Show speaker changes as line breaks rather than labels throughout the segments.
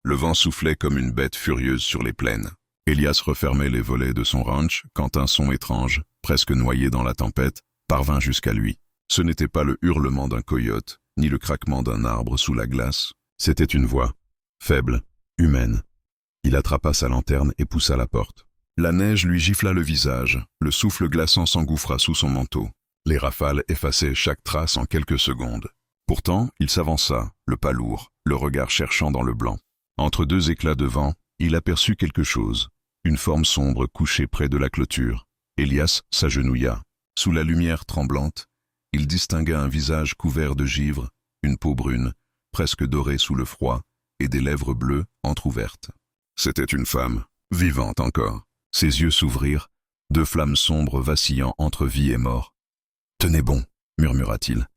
Le vent soufflait comme une bête furieuse sur les plaines. Elias refermait les volets de son ranch quand un son étrange, presque noyé dans la tempête, parvint jusqu'à lui. Ce n'était pas le hurlement d'un coyote, ni le craquement d'un arbre sous la glace. C'était une voix, faible, humaine. Il attrapa sa lanterne et poussa la porte. La neige lui gifla le visage, le souffle glaçant s'engouffra sous son manteau. Les rafales effaçaient chaque trace en quelques secondes. Pourtant, il s'avança, le pas lourd, le regard cherchant dans le blanc. Entre deux éclats de vent, il aperçut quelque chose. Une forme sombre couchée près de la clôture. Elias s'agenouilla. Sous la lumière tremblante, il distingua un visage couvert de givre, une peau brune, presque dorée sous le froid, et des lèvres bleues entr'ouvertes. C'était une femme, vivante encore. Ses yeux s'ouvrirent, deux flammes sombres vacillant entre vie et mort. « Tenez bon !» murmura-t-il.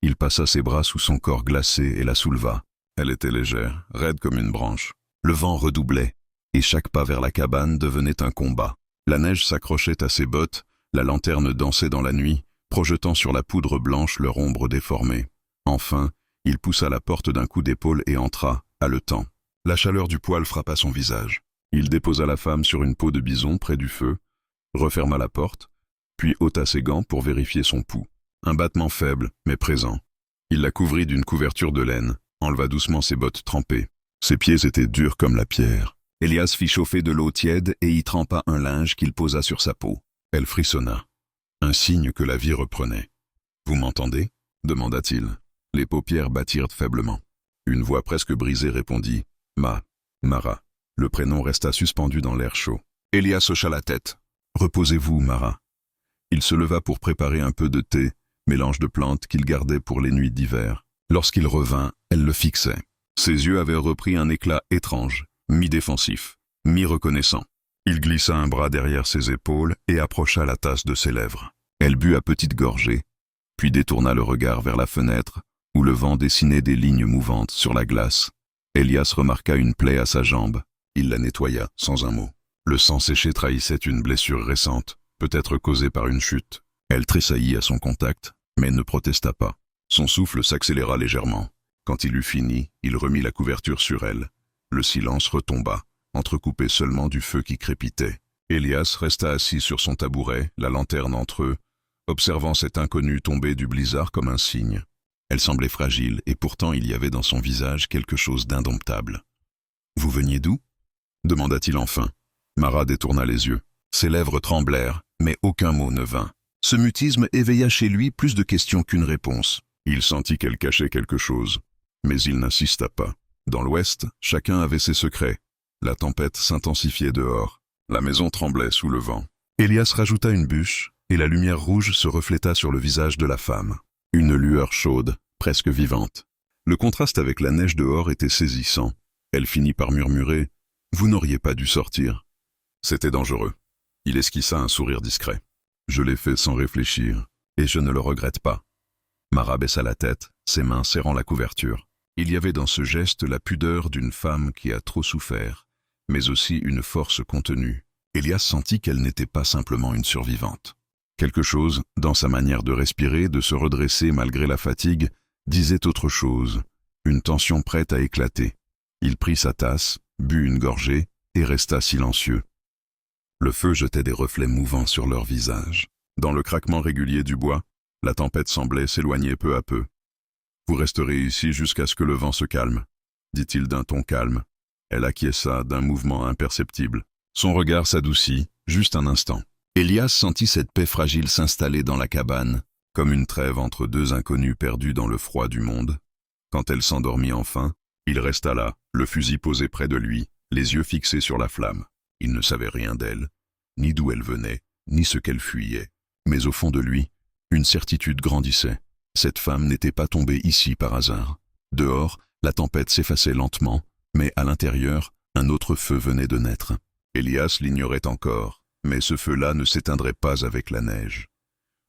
Il passa ses bras sous son corps glacé et la souleva. Elle était légère, raide comme une branche. Le vent redoublait, et chaque pas vers la cabane devenait un combat. La neige s'accrochait à ses bottes, la lanterne dansait dans la nuit, projetant sur la poudre blanche leur ombre déformée. Enfin, il poussa la porte d'un coup d'épaule et entra, haletant. La chaleur du poêle frappa son visage. Il déposa la femme sur une peau de bison près du feu, referma la porte, puis ôta ses gants pour vérifier son pouls. Un battement faible, mais présent. Il la couvrit d'une couverture de laine, enleva doucement ses bottes trempées. Ses pieds étaient durs comme la pierre. Elias fit chauffer de l'eau tiède et y trempa un linge qu'il posa sur sa peau. Elle frissonna. Un signe que la vie reprenait. « Vous m'entendez » demanda-t-il. Les paupières battirent faiblement. Une voix presque brisée répondit « Mara ». Le prénom resta suspendu dans l'air chaud. Elias hocha la tête. « Reposez-vous, Mara ». Il se leva pour préparer un peu de thé, mélange de plantes qu'il gardait pour les nuits d'hiver. Lorsqu'il revint, elle le fixait. Ses yeux avaient repris un éclat étrange, mi-défensif, mi-reconnaissant. Il glissa un bras derrière ses épaules et approcha la tasse de ses lèvres. Elle but à petites gorgées, puis détourna le regard vers la fenêtre, où le vent dessinait des lignes mouvantes sur la glace. Elias remarqua une plaie à sa jambe. Il la nettoya, sans un mot. Le sang séché trahissait une blessure récente, peut-être causée par une chute. Elle tressaillit à son contact, mais ne protesta pas. Son souffle s'accéléra légèrement. Quand il eut fini, il remit la couverture sur elle. Le silence retomba, entrecoupé seulement du feu qui crépitait. Elias resta assis sur son tabouret, la lanterne entre eux, observant cette inconnue tomber du blizzard comme un cygne. Elle semblait fragile, et pourtant il y avait dans son visage quelque chose d'indomptable. « Vous veniez d'où » demanda-t-il enfin. Mara détourna les yeux. Ses lèvres tremblèrent, mais aucun mot ne vint. Ce mutisme éveilla chez lui plus de questions qu'une réponse. Il sentit qu'elle cachait quelque chose, mais il n'insista pas. Dans l'ouest, chacun avait ses secrets. La tempête s'intensifiait dehors. La maison tremblait sous le vent. Elias rajouta une bûche, et la lumière rouge se refléta sur le visage de la femme. Une lueur chaude, presque vivante. Le contraste avec la neige dehors était saisissant. Elle finit par murmurer « Vous n'auriez pas dû sortir ». C'était dangereux. Il esquissa un sourire discret. « Je l'ai fait sans réfléchir, et je ne le regrette pas ». Mara baissa la tête, ses mains serrant la couverture. Il y avait dans ce geste la pudeur d'une femme qui a trop souffert, mais aussi une force contenue. Elias sentit qu'elle n'était pas simplement une survivante. Quelque chose, dans sa manière de respirer, de se redresser malgré la fatigue, disait autre chose, une tension prête à éclater. Il prit sa tasse, but une gorgée et resta silencieux. Le feu jetait des reflets mouvants sur leurs visages. Dans le craquement régulier du bois, la tempête semblait s'éloigner peu à peu. « Vous resterez ici jusqu'à ce que le vent se calme », dit-il d'un ton calme. Elle acquiesça d'un mouvement imperceptible. Son regard s'adoucit, juste un instant. Elias sentit cette paix fragile s'installer dans la cabane, comme une trêve entre deux inconnus perdus dans le froid du monde. Quand elle s'endormit enfin, il resta là, le fusil posé près de lui, les yeux fixés sur la flamme. Il ne savait rien d'elle, ni d'où elle venait, ni ce qu'elle fuyait. Mais au fond de lui, une certitude grandissait. Cette femme n'était pas tombée ici par hasard. Dehors, la tempête s'effaçait lentement, mais à l'intérieur, un autre feu venait de naître. Elias l'ignorait encore, mais ce feu-là ne s'éteindrait pas avec la neige.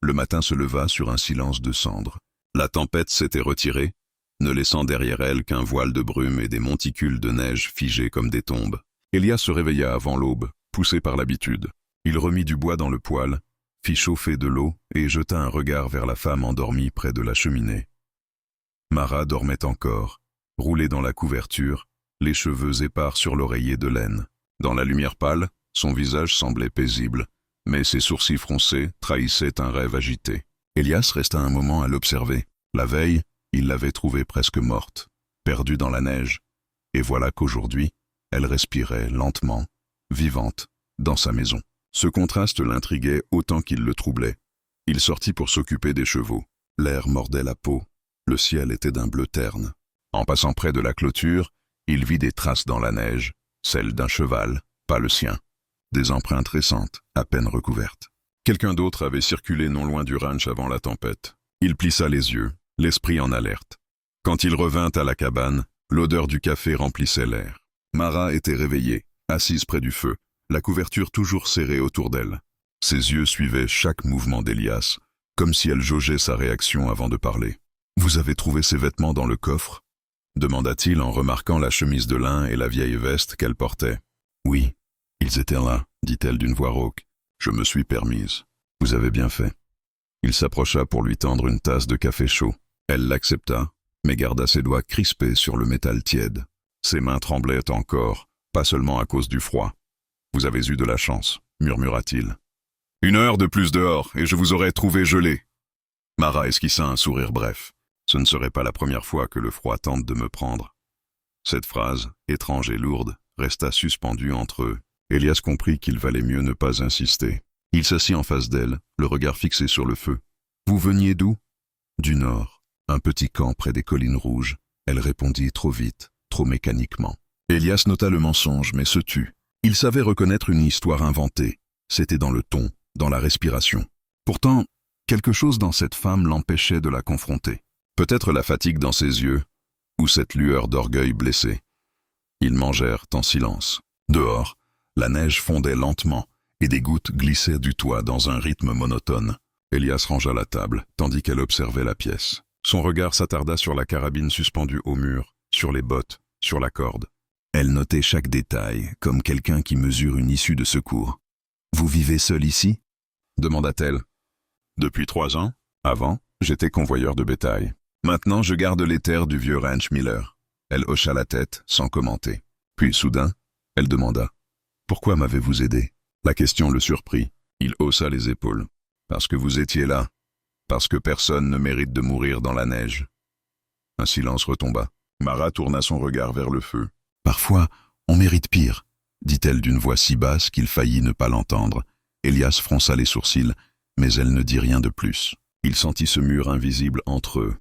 Le matin se leva sur un silence de cendres. La tempête s'était retirée, ne laissant derrière elle qu'un voile de brume et des monticules de neige figés comme des tombes. Elias se réveilla avant l'aube, poussé par l'habitude. Il remit du bois dans le poêle, fit chauffer de l'eau et jeta un regard vers la femme endormie près de la cheminée. Mara dormait encore, roulée dans la couverture, les cheveux épars sur l'oreiller de laine. Dans la lumière pâle, son visage semblait paisible, mais ses sourcils froncés trahissaient un rêve agité. Elias resta un moment à l'observer. La veille, il l'avait trouvée presque morte, perdue dans la neige, et voilà qu'aujourd'hui, elle respirait lentement, vivante, dans sa maison. Ce contraste l'intriguait autant qu'il le troublait. Il sortit pour s'occuper des chevaux. L'air mordait la peau, le ciel était d'un bleu terne. En passant près de la clôture, il vit des traces dans la neige, celles d'un cheval, pas le sien. Des empreintes récentes, à peine recouvertes. Quelqu'un d'autre avait circulé non loin du ranch avant la tempête. Il plissa les yeux, l'esprit en alerte. Quand il revint à la cabane, l'odeur du café remplissait l'air. Mara était réveillée, assise près du feu, la couverture toujours serrée autour d'elle. Ses yeux suivaient chaque mouvement d'Elias, comme si elle jaugeait sa réaction avant de parler. « Vous avez trouvé ces vêtements dans le coffre ?» demanda-t-il en remarquant la chemise de lin et la vieille veste qu'elle portait. « Oui, ils étaient là, dit-elle d'une voix rauque. Je me suis permise. Vous avez bien fait. » Il s'approcha pour lui tendre une tasse de café chaud. Elle l'accepta, mais garda ses doigts crispés sur le métal tiède. Ses mains tremblaient encore, pas seulement à cause du froid. « Vous avez eu de la chance, » murmura-t-il. « 1 heure de plus dehors, et je vous aurais trouvé gelé. » Mara esquissa un sourire bref. Ce ne serait pas la première fois que le froid tente de me prendre. Cette phrase, étrange et lourde, resta suspendue entre eux. Elias comprit qu'il valait mieux ne pas insister. Il s'assit en face d'elle, le regard fixé sur le feu. « Vous veniez d'où ?»« Du nord, un petit camp près des collines rouges. » Elle répondit trop vite, trop mécaniquement. Elias nota le mensonge, mais se tut. Il savait reconnaître une histoire inventée. C'était dans le ton, dans la respiration. Pourtant, quelque chose dans cette femme l'empêchait de la confronter. Peut-être la fatigue dans ses yeux, ou cette lueur d'orgueil blessé. Ils mangèrent en silence. Dehors, la neige fondait lentement, et des gouttes glissaient du toit dans un rythme monotone. Elias rangea la table, tandis qu'elle observait la pièce. Son regard s'attarda sur la carabine suspendue au mur, sur les bottes, sur la corde. Elle notait chaque détail, comme quelqu'un qui mesure une issue de secours. « Vous vivez seul ici ?» demanda-t-elle. « Depuis 3 ans. Avant, j'étais convoyeur de bétail. Maintenant, je garde les terres du vieux ranch Miller. » Elle hocha la tête, sans commenter. Puis, soudain, elle demanda. « Pourquoi m'avez-vous aidé ?» La question le surprit. Il haussa les épaules. « Parce que vous étiez là. Parce que personne ne mérite de mourir dans la neige. » Un silence retomba. Mara tourna son regard vers le feu. « Parfois, on mérite pire, » dit-elle d'une voix si basse qu'il faillit ne pas l'entendre. Elias fronça les sourcils, mais elle ne dit rien de plus. Il sentit ce mur invisible entre eux,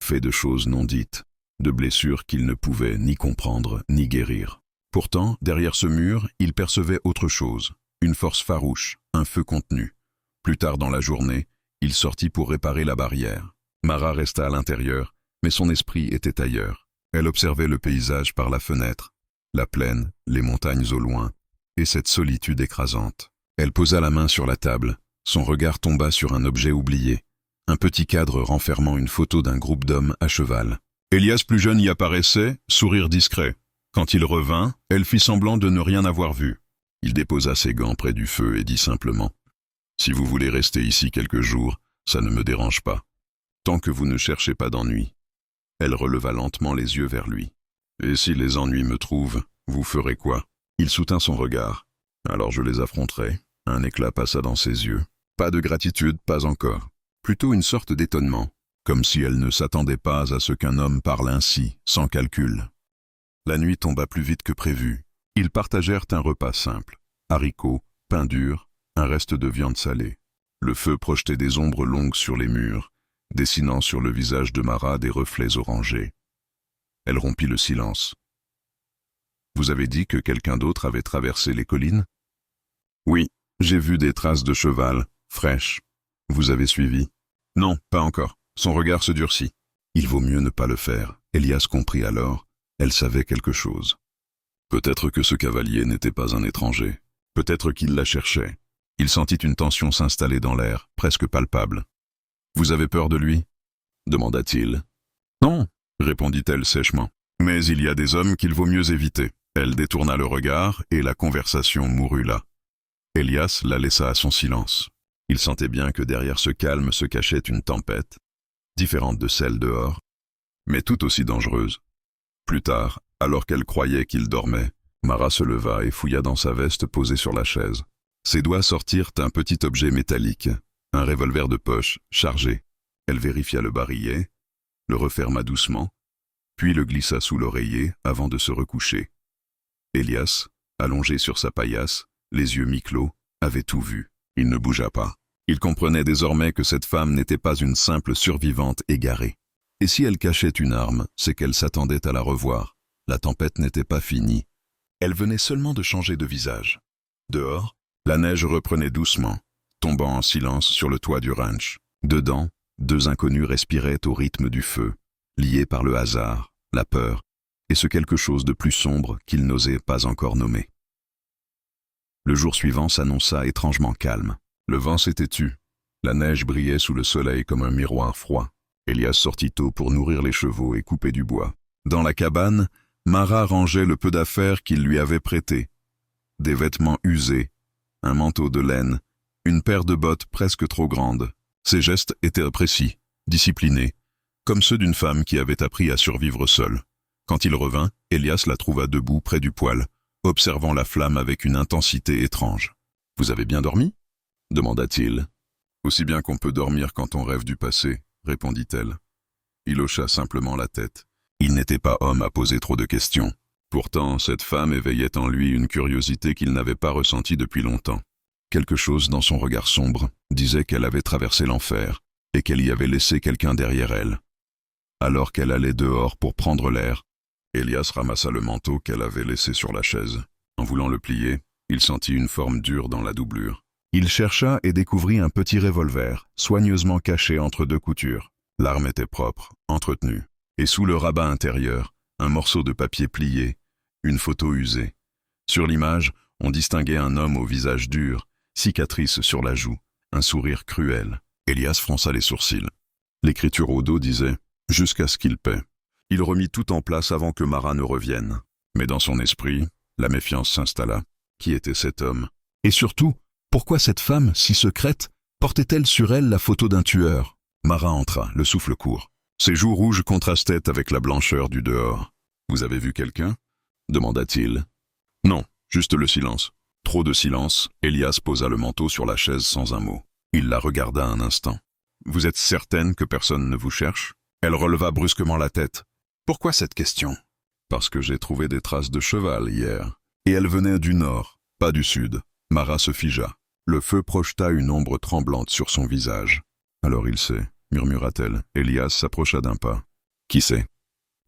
fait de choses non dites, de blessures qu'il ne pouvait ni comprendre ni guérir. Pourtant, derrière ce mur, il percevait autre chose, une force farouche, un feu contenu. Plus tard dans la journée, il sortit pour réparer la barrière. Mara resta à l'intérieur, mais son esprit était ailleurs. Elle observait le paysage par la fenêtre, la plaine, les montagnes au loin, et cette solitude écrasante. Elle posa la main sur la table, son regard tomba sur un objet oublié, un petit cadre renfermant une photo d'un groupe d'hommes à cheval. Elias plus jeune y apparaissait, sourire discret. Quand il revint, elle fit semblant de ne rien avoir vu. Il déposa ses gants près du feu et dit simplement « Si vous voulez rester ici quelques jours, ça ne me dérange pas, tant que vous ne cherchez pas d'ennui. » Elle releva lentement les yeux vers lui. « Et si les ennuis me trouvent, vous ferez quoi ?» Il soutint son regard. « Alors je les affronterai. » Un éclat passa dans ses yeux. Pas de gratitude, pas encore. Plutôt une sorte d'étonnement, comme si elle ne s'attendait pas à ce qu'un homme parle ainsi, sans calcul. La nuit tomba plus vite que prévu. Ils partagèrent un repas simple. Haricots, pain dur, un reste de viande salée. Le feu projetait des ombres longues sur les murs, dessinant sur le visage de Mara des reflets orangés. Elle rompit le silence. « Vous avez dit que quelqu'un d'autre avait traversé les collines ?»« Oui, j'ai vu des traces de cheval, fraîches. Vous avez suivi ?»« Non, pas encore. » Son regard se durcit. « Il vaut mieux ne pas le faire. » Elias comprit alors. Elle savait quelque chose. Peut-être que ce cavalier n'était pas un étranger. Peut-être qu'il la cherchait. Il sentit une tension s'installer dans l'air, presque palpable. « Vous avez peur de lui ?» demanda-t-il. « Non, » répondit-elle sèchement. « Mais il y a des hommes qu'il vaut mieux éviter. » Elle détourna le regard et la conversation mourut là. Elias la laissa à son silence. Il sentait bien que derrière ce calme se cachait une tempête, différente de celle dehors, mais tout aussi dangereuse. Plus tard, alors qu'elle croyait qu'il dormait, Mara se leva et fouilla dans sa veste posée sur la chaise. Ses doigts sortirent un petit objet métallique, un revolver de poche, chargé. Elle vérifia le barillet, le referma doucement, puis le glissa sous l'oreiller avant de se recoucher. Elias, allongé sur sa paillasse, les yeux mi-clos, avait tout vu. Il ne bougea pas. Il comprenait désormais que cette femme n'était pas une simple survivante égarée. Et si elle cachait une arme, c'est qu'elle s'attendait à la revoir. La tempête n'était pas finie. Elle venait seulement de changer de visage. Dehors, la neige reprenait doucement, tombant en silence sur le toit du ranch. Dedans, deux inconnus respiraient au rythme du feu, liés par le hasard, la peur, et ce quelque chose de plus sombre qu'ils n'osaient pas encore nommer. Le jour suivant s'annonça étrangement calme. Le vent s'était tu. La neige brillait sous le soleil comme un miroir froid. Elias sortit tôt pour nourrir les chevaux et couper du bois. Dans la cabane, Mara rangeait le peu d'affaires qu'il lui avait prêté. Des vêtements usés, un manteau de laine, une paire de bottes presque trop grandes. Ses gestes étaient précis, disciplinés, comme ceux d'une femme qui avait appris à survivre seule. Quand il revint, Elias la trouva debout près du poêle, observant la flamme avec une intensité étrange. « Vous avez bien dormi ?» demanda-t-il. « Aussi bien qu'on peut dormir quand on rêve du passé, » répondit-elle. Il hocha simplement la tête. Il n'était pas homme à poser trop de questions. Pourtant, cette femme éveillait en lui une curiosité qu'il n'avait pas ressentie depuis longtemps. Quelque chose dans son regard sombre disait qu'elle avait traversé l'enfer et qu'elle y avait laissé quelqu'un derrière elle. Alors qu'elle allait dehors pour prendre l'air, Elias ramassa le manteau qu'elle avait laissé sur la chaise. En voulant le plier, il sentit une forme dure dans la doublure. Il chercha et découvrit un petit revolver, soigneusement caché entre deux coutures. L'arme était propre, entretenue, et sous le rabat intérieur, un morceau de papier plié, une photo usée. Sur l'image, on distinguait un homme au visage dur, cicatrice sur la joue, un sourire cruel. Elias fronça les sourcils. L'écriture au dos disait « Jusqu'à ce qu'il paie ». Il remit tout en place avant que Mara ne revienne. Mais dans son esprit, la méfiance s'installa. Qui était cet homme? Et surtout, pourquoi cette femme, si secrète, portait-elle sur elle la photo d'un tueur? Mara entra, le souffle court. Ses joues rouges contrastaient avec la blancheur du dehors. « Vous avez vu quelqu'un » demanda-t-il. « Non, juste le silence. » Trop de silence, Elias posa le manteau sur la chaise sans un mot. Il la regarda un instant. « Vous êtes certaine que personne ne vous cherche ?» Elle releva brusquement la tête. « Pourquoi cette question ?»« Parce que j'ai trouvé des traces de cheval hier. Et elles venaient du nord, pas du sud. » Mara se figea. Le feu projeta une ombre tremblante sur son visage. « Alors il sait, » murmura-t-elle. Elias s'approcha d'un pas. « Qui sait ?»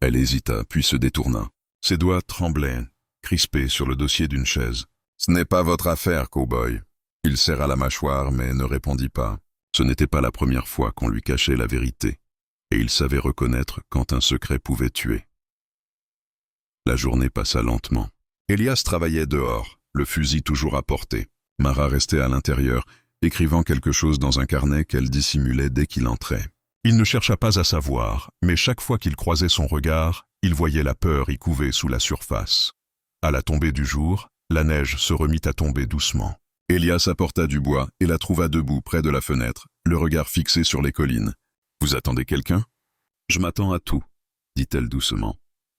Elle hésita, puis se détourna. Ses doigts tremblaient, crispés sur le dossier d'une chaise. « Ce n'est pas votre affaire, cow-boy. » Il serra la mâchoire, mais ne répondit pas. Ce n'était pas la première fois qu'on lui cachait la vérité, et il savait reconnaître quand un secret pouvait tuer. La journée passa lentement. Elias travaillait dehors, le fusil toujours à portée. Mara restait à l'intérieur, écrivant quelque chose dans un carnet qu'elle dissimulait dès qu'il entrait. Il ne chercha pas à savoir, mais chaque fois qu'il croisait son regard, il voyait la peur y couver sous la surface. À la tombée du jour, la neige se remit à tomber doucement. Elias apporta du bois et la trouva debout près de la fenêtre, le regard fixé sur les collines. « Vous attendez quelqu'un ?»« Je m'attends à tout, » dit-elle doucement.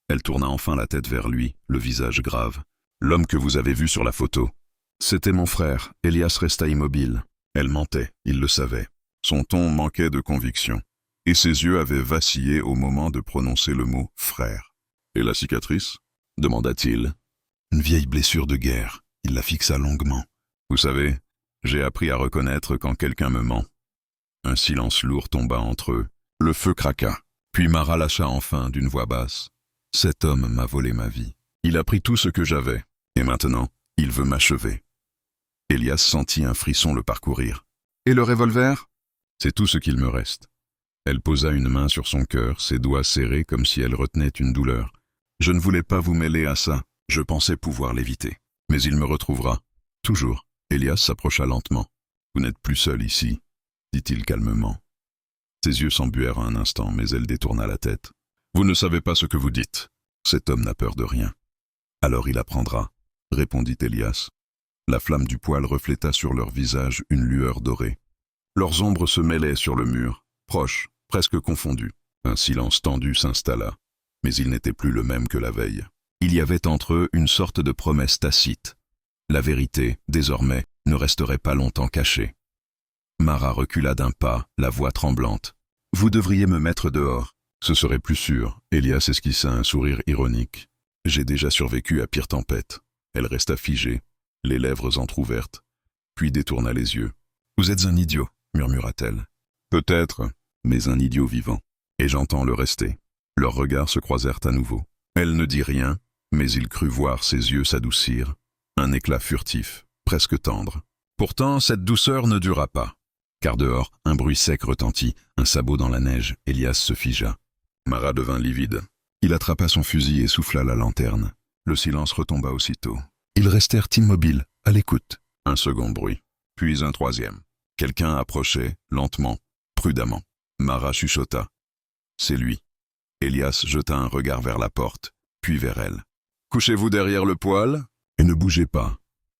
Elle tourna enfin la tête vers lui, le visage grave. « L'homme que vous avez vu sur la photo. » C'était mon frère. Elias resta immobile. Elle mentait, il le savait. Son ton manquait de conviction. Et ses yeux avaient vacillé au moment de prononcer le mot « frère ». « Et la cicatrice » demanda-t-il. « Une vieille blessure de guerre. » Il la fixa longuement. « Vous savez, j'ai appris à reconnaître quand quelqu'un me ment. » Un silence lourd tomba entre eux. Le feu craqua. Puis Mara lâcha enfin d'une voix basse. « Cet homme m'a volé ma vie. Il a pris tout ce que j'avais. Et maintenant, il veut m'achever. » Elias sentit un frisson le parcourir. « Et le revolver ?»« C'est tout ce qu'il me reste. » Elle posa une main sur son cœur, ses doigts serrés comme si elle retenait une douleur. « Je ne voulais pas vous mêler à ça. Je pensais pouvoir l'éviter. Mais il me retrouvera. Toujours. » Elias s'approcha lentement. « Vous n'êtes plus seul ici, » dit-il calmement. Ses yeux s'embuèrent un instant, mais elle détourna la tête. « Vous ne savez pas ce que vous dites. Cet homme n'a peur de rien. »« Alors il apprendra, » répondit Elias. La flamme du poêle refléta sur leurs visages une lueur dorée. Leurs ombres se mêlaient sur le mur, proches, presque confondues. Un silence tendu s'installa. mais il n'était plus le même que la veille. Il y avait entre eux une sorte de promesse tacite. La vérité, désormais, ne resterait pas longtemps cachée. Mara recula d'un pas, la voix tremblante. « Vous devriez me mettre dehors. Ce serait plus sûr. » Elias esquissa un sourire ironique. « J'ai déjà survécu à pire tempête. » Elle resta figée, les lèvres entr'ouvertes, puis détourna les yeux. « Vous êtes un idiot, » murmura-t-elle. « Peut-être, mais un idiot vivant. Et j'entends le rester. » Leurs regards se croisèrent à nouveau. Elle ne dit rien, mais il crut voir ses yeux s'adoucir, un éclat furtif, presque tendre. Pourtant, cette douceur ne dura pas, car dehors, un bruit sec retentit, un sabot dans la neige. Elias se figea. Mara devint livide. Il attrapa son fusil et souffla la lanterne. Le silence retomba aussitôt. Ils restèrent immobiles, à l'écoute. Un second bruit, puis un troisième. Quelqu'un approchait, lentement, prudemment. Mara chuchota. « C'est lui. » Elias jeta un regard vers la porte, puis vers elle. « Couchez-vous derrière le poêle et ne bougez pas. »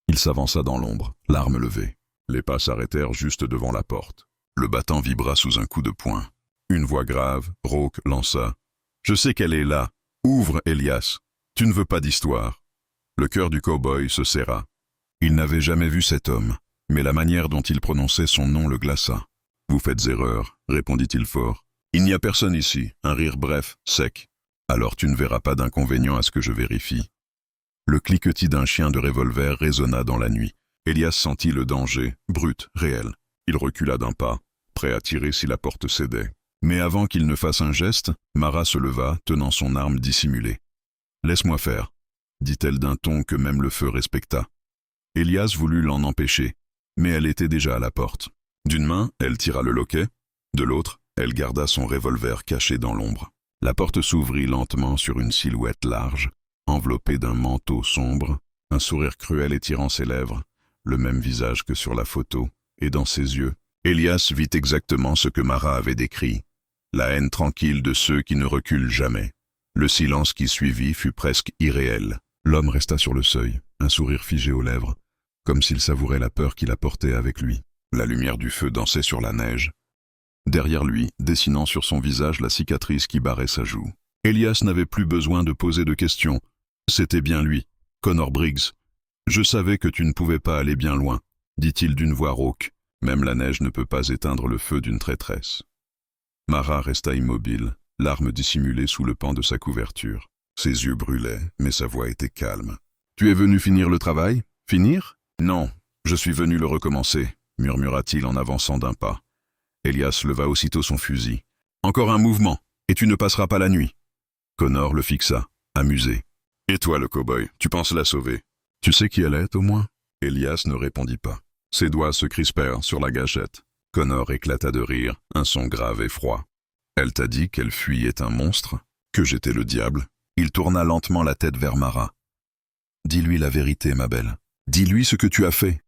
Il s'avança dans l'ombre, l'arme levée. Les pas s'arrêtèrent juste devant la porte. Le battant vibra sous un coup de poing. Une voix grave, rauque, lança. « Je sais qu'elle est là. Ouvre, Elias. Tu ne veux pas d'histoire. » Le cœur du cow-boy se serra. Il n'avait jamais vu cet homme, mais la manière dont il prononçait son nom le glaça. « Vous faites erreur, » répondit-il fort. « Il n'y a personne ici. » Un rire bref, sec. « Alors tu ne verras pas d'inconvénient à ce que je vérifie. » Le cliquetis d'un chien de revolver résonna dans la nuit. Elias sentit le danger, brut, réel. Il recula d'un pas, prêt à tirer si la porte cédait. Mais avant qu'il ne fasse un geste, Mara se leva, tenant son arme dissimulée. « Laisse-moi faire, » dit-elle d'un ton que même le feu respecta. Elias voulut l'en empêcher, mais elle était déjà à la porte. D'une main, elle tira le loquet, de l'autre, elle garda son revolver caché dans l'ombre. La porte s'ouvrit lentement sur une silhouette large, enveloppée d'un manteau sombre, un sourire cruel étirant ses lèvres, le même visage que sur la photo, et dans ses yeux, Elias vit exactement ce que Mara avait décrit, la haine tranquille de ceux qui ne reculent jamais. Le silence qui suivit fut presque irréel. L'homme resta sur le seuil, un sourire figé aux lèvres, comme s'il savourait la peur qu'il apportait avec lui. La lumière du feu dansait sur la neige. Derrière lui, dessinant sur son visage la cicatrice qui barrait sa joue. Elias n'avait plus besoin de poser de questions. C'était bien lui, Connor Briggs. « Je savais que tu ne pouvais pas aller bien loin, » dit-il d'une voix rauque. Même la neige ne peut pas éteindre le feu d'une traîtresse. Mara resta immobile, l'arme dissimulée sous le pan de sa couverture. Ses yeux brûlaient, mais sa voix était calme. « Tu es venu finir le travail ? Finir ? Non, je suis venu le recommencer, » murmura-t-il en avançant d'un pas. Elias leva aussitôt son fusil. « Encore un mouvement, et tu ne passeras pas la nuit. » Connor le fixa, amusé. « Et toi, le cow-boy, tu penses la sauver ? Tu sais qui elle est, au moins ?» Elias ne répondit pas. Ses doigts se crispèrent sur la gâchette. Connor éclata de rire, un son grave et froid. « Elle t'a dit qu'elle fuyait un monstre ? Que j'étais le diable ?» Il tourna lentement la tête vers Mara. « Dis-lui la vérité, ma belle. Dis-lui ce que tu as fait. »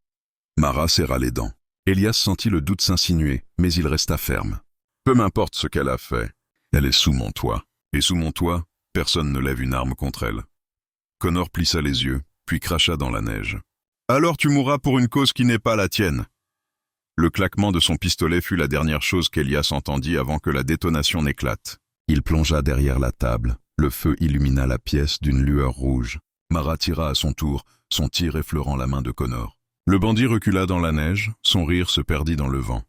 Mara serra les dents. Elias sentit le doute s'insinuer, mais il resta ferme. « Peu m'importe ce qu'elle a fait. Elle est sous mon toit. Et sous mon toit, personne ne lève une arme contre elle. » Connor plissa les yeux, puis cracha dans la neige. « Alors tu mourras pour une cause qui n'est pas la tienne. » Le claquement de son pistolet fut la dernière chose qu'Elias entendit avant que la détonation n'éclate. Il plongea derrière la table. Le feu illumina la pièce d'une lueur rouge. Mara tira à son tour, son tir effleurant la main de Connor. Le bandit recula dans la neige, son rire se perdit dans le vent.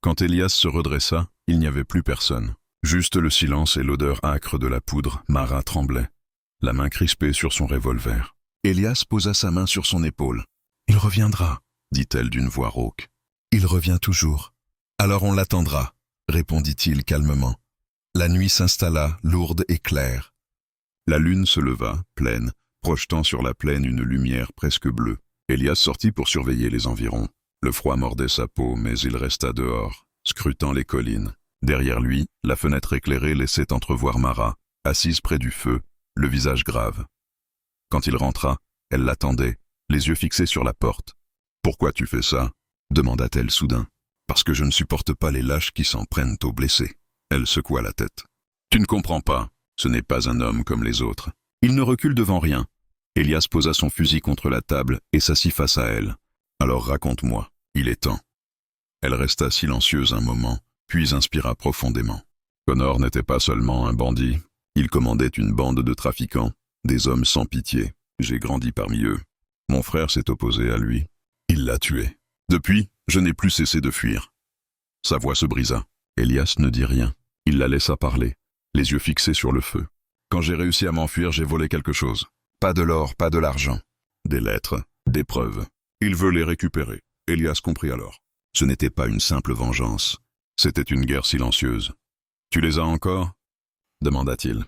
Quand Elias se redressa, il n'y avait plus personne. Juste le silence et l'odeur âcre de la poudre. Mara tremblait, la main crispée sur son revolver. Elias posa sa main sur son épaule. « Il reviendra, » dit-elle d'une voix rauque. « Il revient toujours. »« Alors on l'attendra, » répondit-il calmement. La nuit s'installa, lourde et claire. La lune se leva, pleine, projetant sur la plaine une lumière presque bleue. Elias sortit pour surveiller les environs. Le froid mordait sa peau, mais il resta dehors, scrutant les collines. Derrière lui, la fenêtre éclairée laissait entrevoir Mara, assise près du feu, le visage grave. Quand il rentra, elle l'attendait, les yeux fixés sur la porte. « Pourquoi tu fais ça ?» demanda-t-elle soudain. « Parce que je ne supporte pas les lâches qui s'en prennent aux blessés. » Elle secoua la tête. « Tu ne comprends pas, ce n'est pas un homme comme les autres. » Il ne recule devant rien. Elias posa son fusil contre la table et s'assit face à elle. « Alors raconte-moi, il est temps. » Elle resta silencieuse un moment, puis inspira profondément. Connor n'était pas seulement un bandit, Ils commandaient une bande de trafiquants, des hommes sans pitié. J'ai grandi parmi eux. Mon frère s'est opposé à lui. Il l'a tué. Depuis, je n'ai plus cessé de fuir. Sa voix se brisa. Elias ne dit rien. Il la laissa parler, les yeux fixés sur le feu. Quand j'ai réussi à m'enfuir, j'ai volé quelque chose. Pas de l'or, pas de l'argent. Des lettres, des preuves. Il veut les récupérer. Elias comprit alors. Ce n'était pas une simple vengeance. C'était une guerre silencieuse. Tu les as encore ? Demanda-t-il.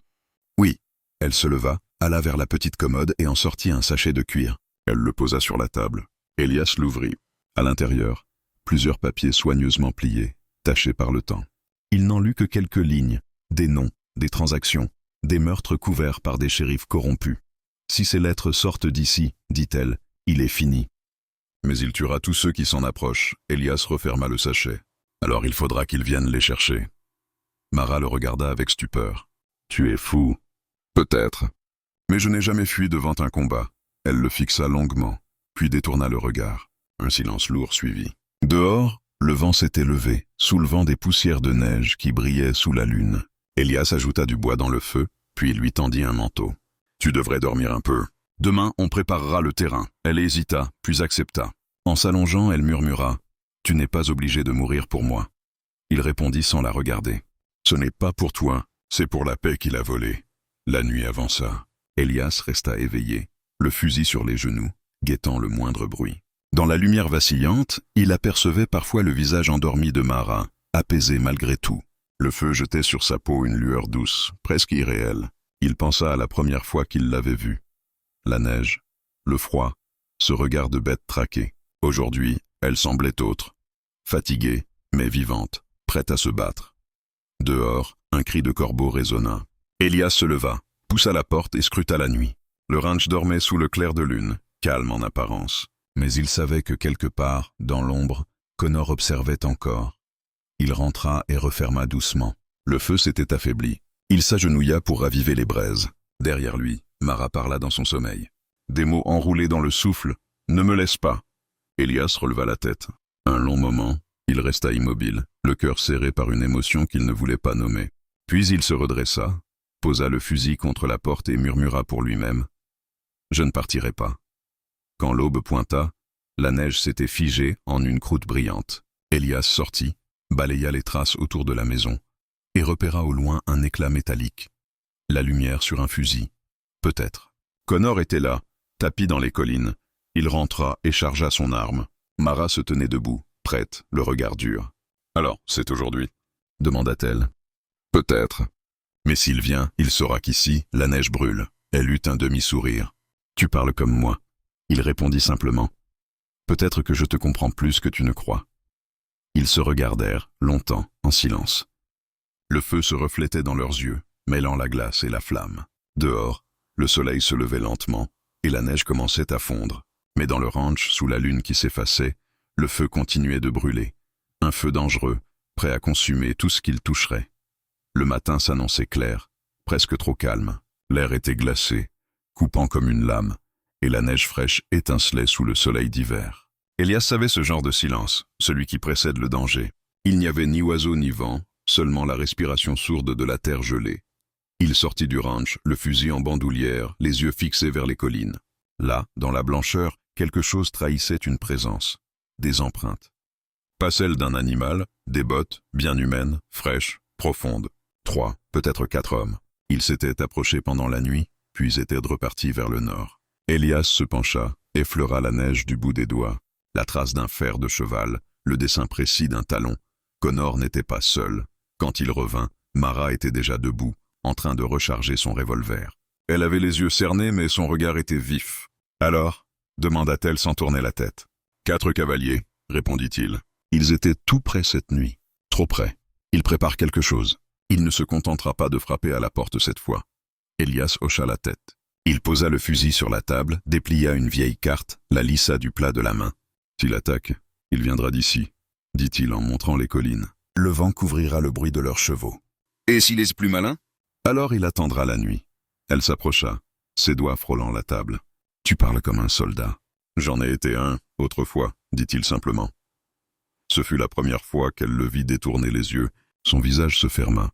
Oui. Elle se leva, alla vers la petite commode et en sortit un sachet de cuir. Elle le posa sur la table. Elias l'ouvrit. À l'intérieur, plusieurs papiers soigneusement pliés, tachés par le temps. Il n'en lut que quelques lignes, des noms, des transactions, des meurtres couverts par des shérifs corrompus. Si ces lettres sortent d'ici, dit-elle, il est fini. Mais il tuera tous ceux qui s'en approchent. Elias referma le sachet. Alors il faudra qu'ils viennent les chercher. Mara le regarda avec stupeur. Tu es fou. Peut-être. Mais je n'ai jamais fui devant un combat. Elle le fixa longuement, puis détourna le regard. Un silence lourd suivit. Dehors, le vent s'était levé, soulevant des poussières de neige qui brillaient sous la lune. Elias ajouta du bois dans le feu, puis lui tendit un manteau. Tu devrais dormir un peu. Demain, on préparera le terrain. Elle hésita, puis accepta. En s'allongeant, elle murmura. Tu n'es pas obligé de mourir pour moi. Il répondit sans la regarder. Ce n'est pas pour toi, c'est pour la paix qu'il a volée. La nuit avança. Elias resta éveillé, le fusil sur les genoux, guettant le moindre bruit. Dans la lumière vacillante, il apercevait parfois le visage endormi de Mara, apaisé malgré tout. Le feu jetait sur sa peau une lueur douce, presque irréelle. Il pensa à la première fois qu'il l'avait vue. La neige, le froid, ce regard de bête traquée. Aujourd'hui, elle semblait autre, fatiguée, mais vivante, prête à se battre. Dehors, un cri de corbeau résonna. Elias se leva, poussa la porte et scruta la nuit. Le ranch dormait sous le clair de lune, calme en apparence. Mais il savait que quelque part, dans l'ombre, Connor observait encore. Il rentra et referma doucement. Le feu s'était affaibli. Il s'agenouilla pour raviver les braises. Derrière lui, Mara parla dans son sommeil. Des mots enroulés dans le souffle. « Ne me laisse pas !» Elias releva la tête. Un long moment, il resta immobile, le cœur serré par une émotion qu'il ne voulait pas nommer. Puis il se redressa, posa le fusil contre la porte et murmura pour lui-même. « Je ne partirai pas. » Quand l'aube pointa, la neige s'était figée en une croûte brillante. Elias sortit, balaya les traces autour de la maison, et repéra au loin un éclat métallique. La lumière sur un fusil. Peut-être. Connor était là, tapi dans les collines. Il rentra et chargea son arme. Mara se tenait debout, prête, le regard dur. « Alors, c'est aujourd'hui ?» demanda-t-elle. « Peut-être. Mais s'il vient, il saura qu'ici, la neige brûle. » Elle eut un demi-sourire. « Tu parles comme moi. » Il répondit simplement. « Peut-être que je te comprends plus que tu ne crois. » Ils se regardèrent, longtemps, en silence. Le feu se reflétait dans leurs yeux, mêlant la glace et la flamme. Dehors, le soleil se levait lentement, et la neige commençait à fondre. Mais dans le ranch, sous la lune qui s'effaçait, le feu continuait de brûler. Un feu dangereux, prêt à consumer tout ce qu'il toucherait. Le matin s'annonçait clair, presque trop calme. L'air était glacé, coupant comme une lame, et la neige fraîche étincelait sous le soleil d'hiver. Elias savait ce genre de silence, celui qui précède le danger. Il n'y avait ni oiseau ni vent, seulement la respiration sourde de la terre gelée. Il sortit du ranch, le fusil en bandoulière, les yeux fixés vers les collines. Là, dans la blancheur, quelque chose trahissait une présence, des empreintes. Pas celles d'un animal, des bottes, bien humaines, fraîches, profondes. 3, peut-être 4 hommes. Ils s'étaient approchés pendant la nuit, puis étaient repartis vers le nord. Elias se pencha, effleura la neige du bout des doigts. La trace d'un fer de cheval, le dessin précis d'un talon. Connor n'était pas seul. Quand il revint, Mara était déjà debout, en train de recharger son revolver. Elle avait les yeux cernés, mais son regard était vif. « Alors ?» demanda-t-elle sans tourner la tête. « 4 cavaliers, » répondit-il. Ils étaient tout près cette nuit. Trop près. Il prépare quelque chose. Il ne se contentera pas de frapper à la porte cette fois. Elias hocha la tête. Il posa le fusil sur la table, déplia une vieille carte, la lissa du plat de la main. « S'il attaque, il viendra d'ici, » dit-il en montrant les collines. « Le vent couvrira le bruit de leurs chevaux. »« Et s'il est plus malin ?»« Alors il attendra la nuit. » Elle s'approcha, ses doigts frôlant la table. « Tu parles comme un soldat. »« J'en ai été un, autrefois, » dit-il simplement. Ce fut la première fois qu'elle le vit détourner les yeux. Son visage se ferma.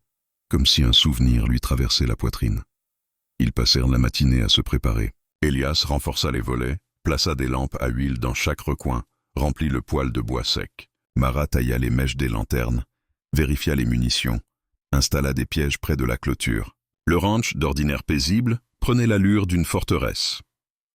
comme si un souvenir lui traversait la poitrine. Ils passèrent la matinée à se préparer. Elias renforça les volets, plaça des lampes à huile dans chaque recoin, remplit le poêle de bois sec. Mara tailla les mèches des lanternes, vérifia les munitions, installa des pièges près de la clôture. Le ranch, d'ordinaire paisible, prenait l'allure d'une forteresse.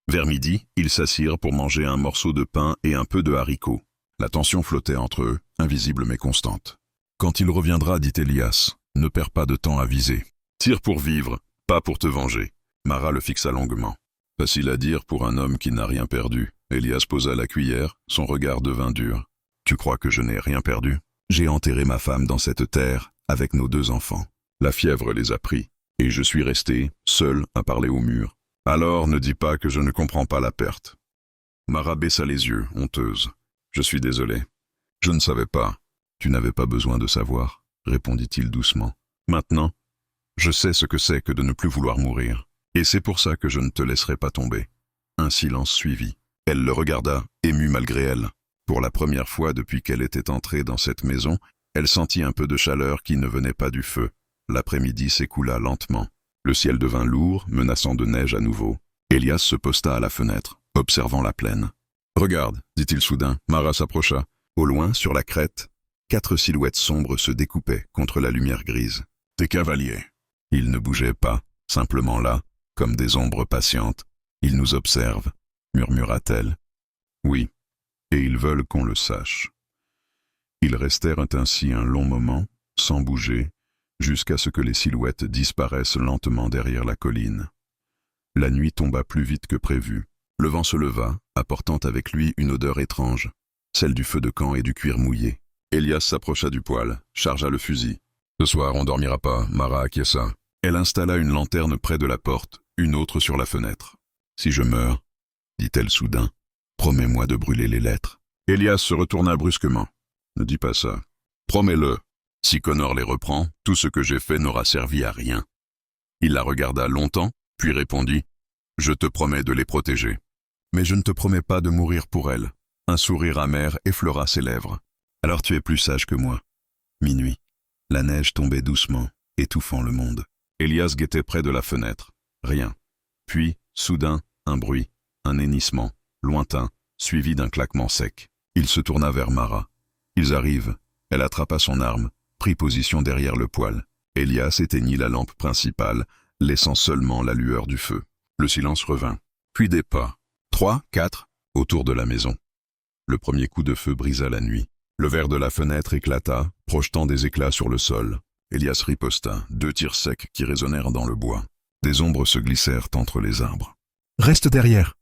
Vers midi, ils s'assirent pour manger un morceau de pain et un peu de haricots. La tension flottait entre eux, invisible mais constante. « Quand il reviendra, dit Elias, ne perds pas de temps à viser. Tire pour vivre, pas pour te venger. » Mara le fixa longuement. Facile à dire pour un homme qui n'a rien perdu. Elias posa la cuillère, son regard devint dur. « Tu crois que je n'ai rien perdu? J'ai enterré ma femme dans cette terre, avec nos 2 enfants. La fièvre les a pris, et je suis resté, seul, à parler au mur. Alors ne dis pas que je ne comprends pas la perte. » Mara baissa les yeux, honteuse. « Je suis désolé. Je ne savais pas. Tu n'avais pas besoin de savoir, » répondit-il doucement. « Maintenant, je sais ce que c'est que de ne plus vouloir mourir. Et c'est pour ça que je ne te laisserai pas tomber. » Un silence suivit. Elle le regarda, émue malgré elle. Pour la première fois depuis qu'elle était entrée dans cette maison, elle sentit un peu de chaleur qui ne venait pas du feu. L'après-midi s'écoula lentement. Le ciel devint lourd, menaçant de neige à nouveau. Elias se posta à la fenêtre, observant la plaine. « Regarde, dit-il soudain. » Mara s'approcha. Au loin, sur la crête, 4 silhouettes sombres se découpaient contre la lumière grise. « Des cavaliers. » Ils ne bougeaient pas, simplement là, comme des ombres patientes. « Ils nous observent, » murmura-t-elle. « Oui, et ils veulent qu'on le sache. » Ils restèrent ainsi un long moment, sans bouger, jusqu'à ce que les silhouettes disparaissent lentement derrière la colline. La nuit tomba plus vite que prévu. Le vent se leva, apportant avec lui une odeur étrange, celle du feu de camp et du cuir mouillé. Elias s'approcha du poêle, chargea le fusil. « Ce soir, on dormira pas, » Mara acquiesça. Elle installa une lanterne près de la porte, une autre sur la fenêtre. « Si je meurs, » dit-elle soudain, « promets-moi de brûler les lettres. » Elias se retourna brusquement. « Ne dis pas ça. Promets-le. Si Connor les reprend, tout ce que j'ai fait n'aura servi à rien. » Il la regarda longtemps, puis répondit « Je te promets de les protéger. Mais je ne te promets pas de mourir pour elles. » Un sourire amer effleura ses lèvres. « Alors tu es plus sage que moi. » Minuit. La neige tombait doucement, étouffant le monde. Elias guettait près de la fenêtre. Rien. Puis, soudain, un bruit, un hennissement, lointain, suivi d'un claquement sec. Il se tourna vers Mara. « Ils arrivent. » Elle attrapa son arme, prit position derrière le poêle. Elias éteignit la lampe principale, laissant seulement la lueur du feu. Le silence revint. Puis des pas. 3, 4, autour de la maison. Le premier coup de feu brisa la nuit. Le verre de la fenêtre éclata, projetant des éclats sur le sol. Elias riposta, 2 tirs secs qui résonnèrent dans le bois. Des ombres se glissèrent entre les arbres. « Reste derrière !»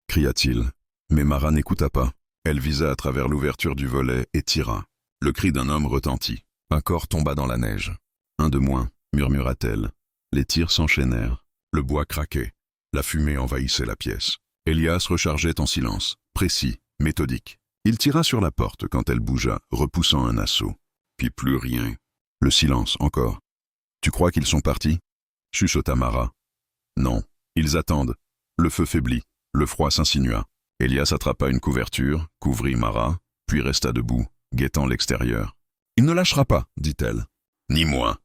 cria-t-il. Mais Mara n'écouta pas. Elle visa à travers l'ouverture du volet et tira. Le cri d'un homme retentit. Un corps tomba dans la neige. « Un de moins », murmura-t-elle. Les tirs s'enchaînèrent. Le bois craquait. La fumée envahissait la pièce. Elias rechargeait en silence, précis, méthodique. Il tira sur la porte quand elle bougea, repoussant un assaut. Puis plus rien. Le silence, encore. « Tu crois qu'ils sont partis ?» chuchota Mara. « Non, ils attendent. » Le feu faiblit. Le froid s'insinua. Elias attrapa une couverture, couvrit Mara, puis resta debout, guettant l'extérieur. « Il ne lâchera pas, dit-elle. »« Ni moi, »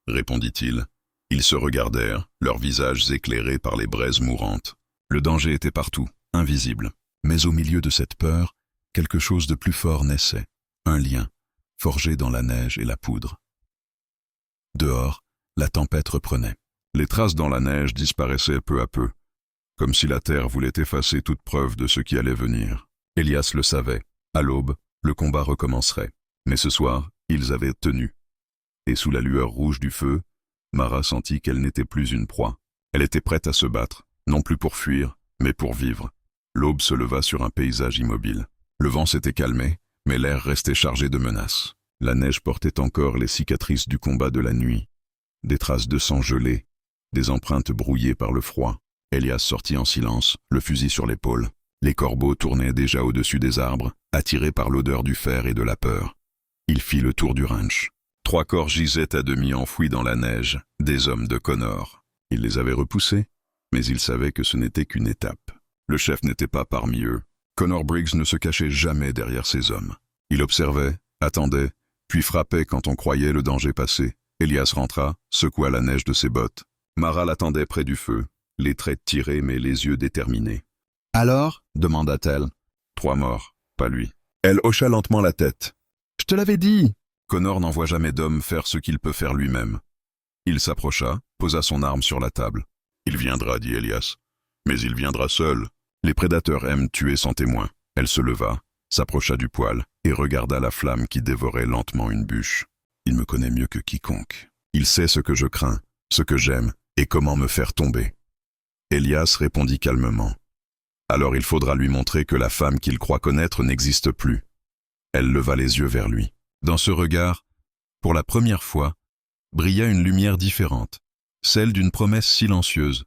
répondit-il. Ils se regardèrent, leurs visages éclairés par les braises mourantes. Le danger était partout, invisible. Mais au milieu de cette peur, quelque chose de plus fort naissait. Un lien, forgé dans la neige et la poudre. Dehors, la tempête reprenait. Les traces dans la neige disparaissaient peu à peu, comme si la terre voulait effacer toute preuve de ce qui allait venir. Elias le savait. À l'aube, le combat recommencerait. Mais ce soir, ils avaient tenu. Et sous la lueur rouge du feu, Mara sentit qu'elle n'était plus une proie. Elle était prête à se battre, non plus pour fuir, mais pour vivre. L'aube se leva sur un paysage immobile. Le vent s'était calmé, mais l'air restait chargé de menaces. La neige portait encore les cicatrices du combat de la nuit. Des traces de sang gelé, des empreintes brouillées par le froid. Elias sortit en silence, le fusil sur l'épaule. Les corbeaux tournaient déjà au-dessus des arbres, attirés par l'odeur du fer et de la peur. Il fit le tour du ranch. 3 corps gisaient à demi enfouis dans la neige, des hommes de Connor. Il les avait repoussés, mais il savait que ce n'était qu'une étape. Le chef n'était pas parmi eux. Connor Briggs ne se cachait jamais derrière ses hommes. Il observait, attendait, puis frappait quand on croyait le danger passé, Elias rentra, secoua la neige de ses bottes. Mara l'attendait près du feu, les traits tirés mais les yeux déterminés. « Alors » demanda-t-elle. « 3 morts, pas lui. » Elle hocha lentement la tête. « Je te l'avais dit !» Connor n'envoie jamais d'homme faire ce qu'il peut faire lui-même. Il s'approcha, posa son arme sur la table. « Il viendra, dit Elias. Mais il viendra seul. Les prédateurs aiment tuer sans témoin. » Elle se leva, s'approcha du poêle et regarda la flamme qui dévorait lentement une bûche. « Il me connaît mieux que quiconque. Il sait ce que je crains, ce que j'aime et comment me faire tomber. » Elias répondit calmement. « Alors il faudra lui montrer que la femme qu'il croit connaître n'existe plus. » Elle leva les yeux vers lui. Dans ce regard, pour la première fois, brilla une lumière différente, celle d'une promesse silencieuse.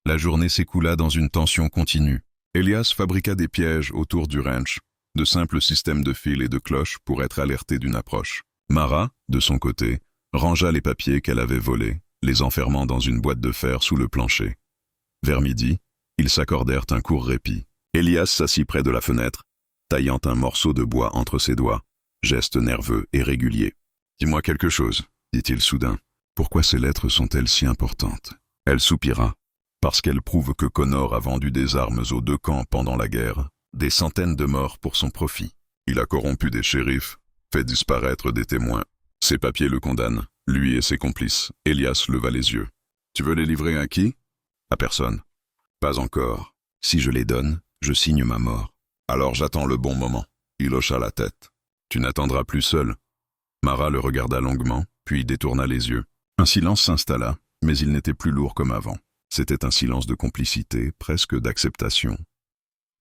La journée s'écoula dans une tension continue. Elias fabriqua des pièges autour du ranch, de simples systèmes de fils et de cloches pour être alerté d'une approche. Mara, de son côté, rangea les papiers qu'elle avait volés, les enfermant dans une boîte de fer sous le plancher. Vers midi, ils s'accordèrent un court répit. Elias s'assit près de la fenêtre, taillant un morceau de bois entre ses doigts, geste nerveux et régulier. « Dis-moi quelque chose, » dit-il soudain. « Pourquoi ces lettres sont-elles si importantes ?» Elle soupira. « Parce qu'elles prouvent que Connor a vendu des armes aux 2 camps pendant la guerre, des centaines de morts pour son profit. Il a corrompu des shérifs, fait disparaître des témoins. Ces papiers le condamnent, lui et ses complices. » Elias leva les yeux. « Tu veux les livrer à qui ?»« À personne. »« Pas encore. Si je les donne, je signe ma mort. »« Alors j'attends le bon moment. » Il hocha la tête. « Tu n'attendras plus seul. » Mara le regarda longuement, puis détourna les yeux. Un silence s'installa, mais il n'était plus lourd comme avant. C'était un silence de complicité, presque d'acceptation.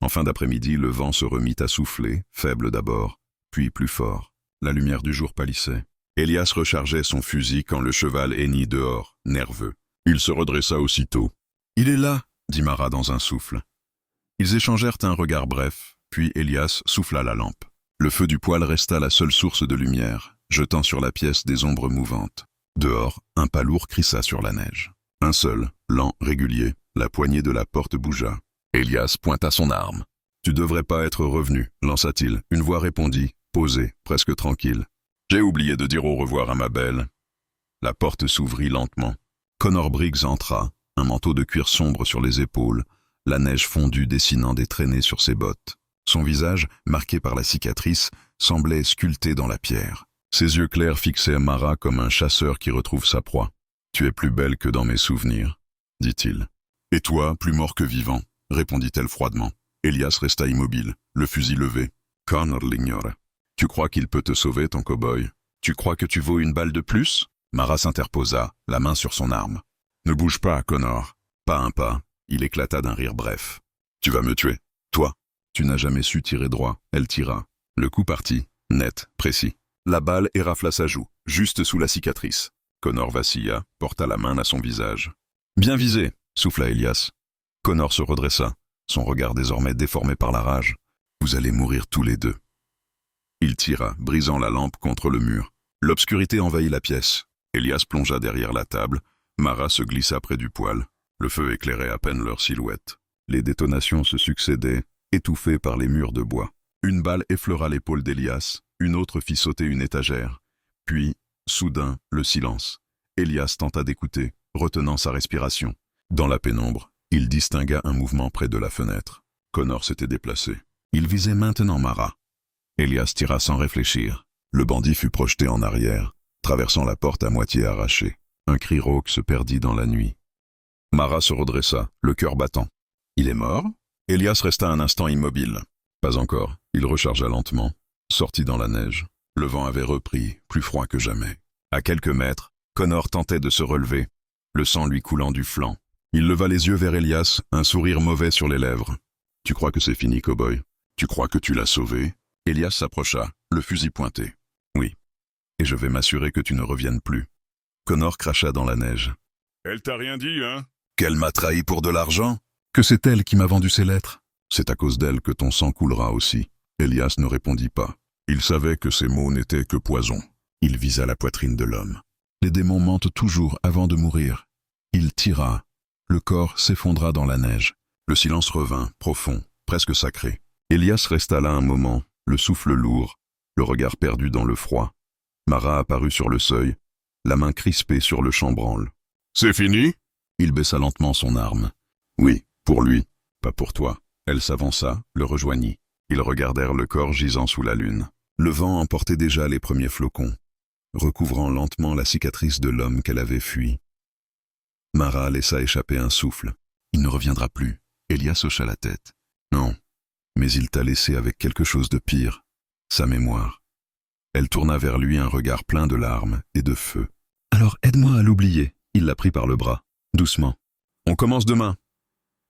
En fin d'après-midi, le vent se remit à souffler, faible d'abord, puis plus fort. La lumière du jour pâlissait. Elias rechargeait son fusil quand le cheval hennit dehors, nerveux. Il se redressa aussitôt. « Il est là !» dit Mara dans un souffle. Ils échangèrent un regard bref, puis Elias souffla la lampe. Le feu du poêle resta la seule source de lumière, jetant sur la pièce des ombres mouvantes. Dehors, un pas lourd crissa sur la neige. Un seul, lent, régulier, la poignée de la porte bougea. Elias pointa son arme. « Tu devrais pas être revenu, lança-t-il. Une voix répondit, posée, presque tranquille. « J'ai oublié de dire au revoir à ma belle. » La porte s'ouvrit lentement. Connor Briggs entra, un manteau de cuir sombre sur les épaules, la neige fondue dessinant des traînées sur ses bottes. Son visage, marqué par la cicatrice, semblait sculpté dans la pierre. Ses yeux clairs fixaient Mara comme un chasseur qui retrouve sa proie. « Tu es plus belle que dans mes souvenirs, » dit-il. « Et toi, plus mort que vivant, » répondit-elle froidement. Elias resta immobile, le fusil levé. Connor l'ignore. « Tu crois qu'il peut te sauver, ton cow-boy ? Tu crois que tu vaux une balle de plus ?» Mara s'interposa, la main sur son arme. « Ne bouge pas, Connor. » Pas un pas. Il éclata d'un rire bref. « Tu vas me tuer, toi ?» Tu n'as jamais su tirer droit. Elle tira. Le coup partit, net, précis. La balle érafla sa joue, juste sous la cicatrice. Connor vacilla, porta la main à son visage. « Bien visé !» souffla Elias. Connor se redressa, son regard désormais déformé par la rage. « Vous allez mourir tous les deux. » Il tira, brisant la lampe contre le mur. L'obscurité envahit la pièce. Elias plongea derrière la table. Mara se glissa près du poêle. Le feu éclairait à peine leur silhouette. Les détonations se succédaient, étouffées par les murs de bois. Une balle effleura l'épaule d'Elias, une autre fit sauter une étagère. Puis, soudain, le silence. Elias tenta d'écouter, retenant sa respiration. Dans la pénombre, il distingua un mouvement près de la fenêtre. Connor s'était déplacé. Il visait maintenant Mara. Elias tira sans réfléchir. Le bandit fut projeté en arrière, traversant la porte à moitié arrachée. Un cri rauque se perdit dans la nuit. Mara se redressa, le cœur battant. « Il est mort ?» Elias resta un instant immobile. Pas encore. Il rechargea lentement, sortit dans la neige. Le vent avait repris, plus froid que jamais. À quelques mètres, Connor tentait de se relever, le sang lui coulant du flanc. Il leva les yeux vers Elias, un sourire mauvais sur les lèvres. « Tu crois que c'est fini, cow-boy ? Tu crois que tu l'as sauvé ?» Elias s'approcha, le fusil pointé. « Oui. Et je vais m'assurer que tu ne reviennes plus. » Connor cracha dans la neige. « Elle t'a rien dit, hein ? Qu'elle m'a trahi pour de l'argent ? Que c'est elle qui m'a vendu ces lettres ? C'est à cause d'elle que ton sang coulera aussi. » Elias ne répondit pas. Il savait que ces mots n'étaient que poison. Il visa la poitrine de l'homme. Les démons mentent toujours avant de mourir. Il tira. Le corps s'effondra dans la neige. Le silence revint, profond, presque sacré. Elias resta là un moment, le souffle lourd, le regard perdu dans le froid. Mara apparut sur le seuil, la main crispée sur le chambranle. « C'est fini ?» Il baissa lentement son arme. « Oui, pour lui, pas pour toi. » Elle s'avança, le rejoignit. Ils regardèrent le corps gisant sous la lune. Le vent emportait déjà les premiers flocons, recouvrant lentement la cicatrice de l'homme qu'elle avait fui. Mara laissa échapper un souffle. « Il ne reviendra plus. » Elias hocha la tête. « Non, mais il t'a laissé avec quelque chose de pire, sa mémoire. » Elle tourna vers lui un regard plein de larmes et de feu. « Alors aide-moi à l'oublier. » Il la prit par le bras, doucement. « On commence demain. »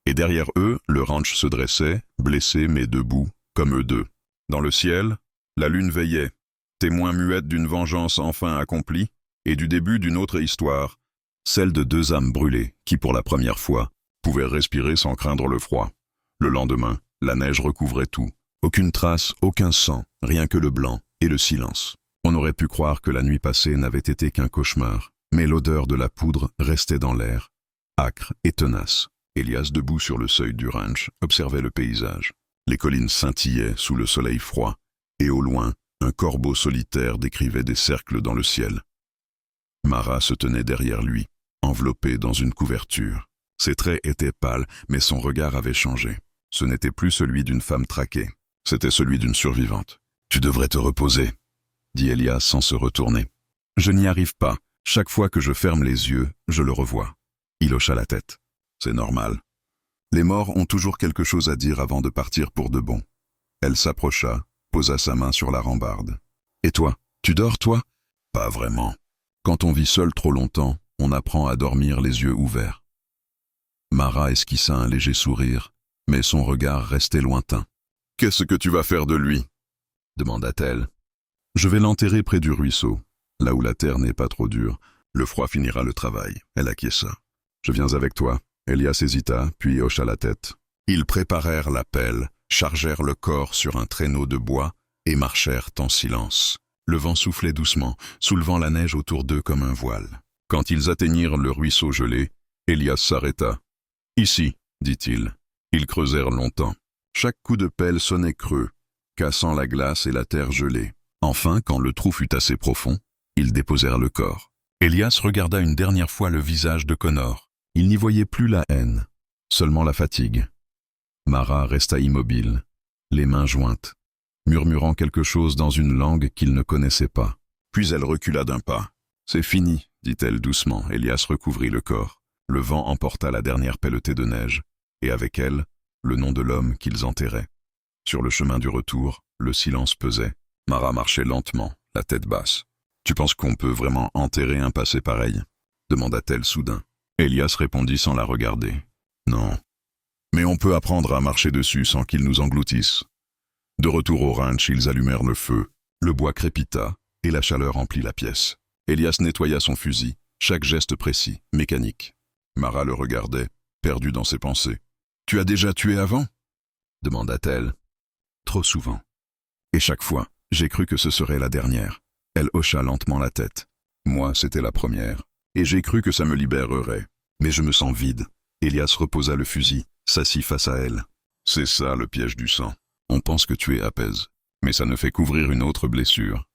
Et derrière eux, le ranch se dressait, blessé mais debout, comme eux deux. Dans le ciel, la lune veillait, témoin muette d'une vengeance enfin accomplie et du début d'une autre histoire, celle de deux âmes brûlées qui, pour la première fois, pouvaient respirer sans craindre le froid. Le lendemain, la neige recouvrait tout. Aucune trace, aucun sang, rien que le blanc et le silence. On aurait pu croire que la nuit passée n'avait été qu'un cauchemar, mais l'odeur de la poudre restait dans l'air, âcre et tenace. Elias, debout sur le seuil du ranch, observait le paysage. Les collines scintillaient sous le soleil froid, et au loin, un corbeau solitaire décrivait des cercles dans le ciel. Mara se tenait derrière lui, enveloppée dans une couverture. Ses traits étaient pâles, mais son regard avait changé. Ce n'était plus celui d'une femme traquée, c'était celui d'une survivante. « Tu devrais te reposer, » dit Elias sans se retourner. « Je n'y arrive pas. Chaque fois que je ferme les yeux, je le revois. » Il hocha la tête. « C'est normal. Les morts ont toujours quelque chose à dire avant de partir pour de bon. » Elle s'approcha, posa sa main sur la rambarde. « Et toi, tu dors, toi ?»« Pas vraiment. Quand on vit seul trop longtemps, on apprend à dormir les yeux ouverts. » Mara esquissa un léger sourire, mais son regard restait lointain. « Qu'est-ce que tu vas faire de lui ?» demanda-t-elle. « Je vais l'enterrer près du ruisseau, là où la terre n'est pas trop dure. Le froid finira le travail. » Elle acquiesça. « Je viens avec toi. » Elias hésita, puis hocha la tête. Ils préparèrent la pelle, chargèrent le corps sur un traîneau de bois et marchèrent en silence. Le vent soufflait doucement, soulevant la neige autour d'eux comme un voile. Quand ils atteignirent le ruisseau gelé, Elias s'arrêta. « Ici, » dit-il. Ils creusèrent longtemps. Chaque coup de pelle sonnait creux, cassant la glace et la terre gelée. Enfin, quand le trou fut assez profond, ils déposèrent le corps. Elias regarda une dernière fois le visage de Connor. Il n'y voyait plus la haine, seulement la fatigue. Mara resta immobile, les mains jointes, murmurant quelque chose dans une langue qu'il ne connaissait pas. Puis elle recula d'un pas. « C'est fini, » dit-elle doucement. Elias recouvrit le corps. Le vent emporta la dernière pelletée de neige, et avec elle, le nom de l'homme qu'ils enterraient. Sur le chemin du retour, le silence pesait. Mara marchait lentement, la tête basse. « Tu penses qu'on peut vraiment enterrer un passé pareil ?» demanda-t-elle soudain. Elias répondit sans la regarder. « Non. Mais on peut apprendre à marcher dessus sans qu'ils nous engloutissent. » De retour au ranch, ils allumèrent le feu. Le bois crépita, et la chaleur emplit la pièce. Elias nettoya son fusil, chaque geste précis, mécanique. Mara le regardait, perdue dans ses pensées. « Tu as déjà tué avant ?» demanda-t-elle. « Trop souvent. Et chaque fois, j'ai cru que ce serait la dernière. » Elle hocha lentement la tête. « Moi, c'était la première. Et j'ai cru que ça me libérerait. Mais je me sens vide. » Elias reposa le fusil, s'assit face à elle. « C'est ça le piège du sang. On pense que tuer apaise, mais ça ne fait qu'ouvrir une autre blessure. »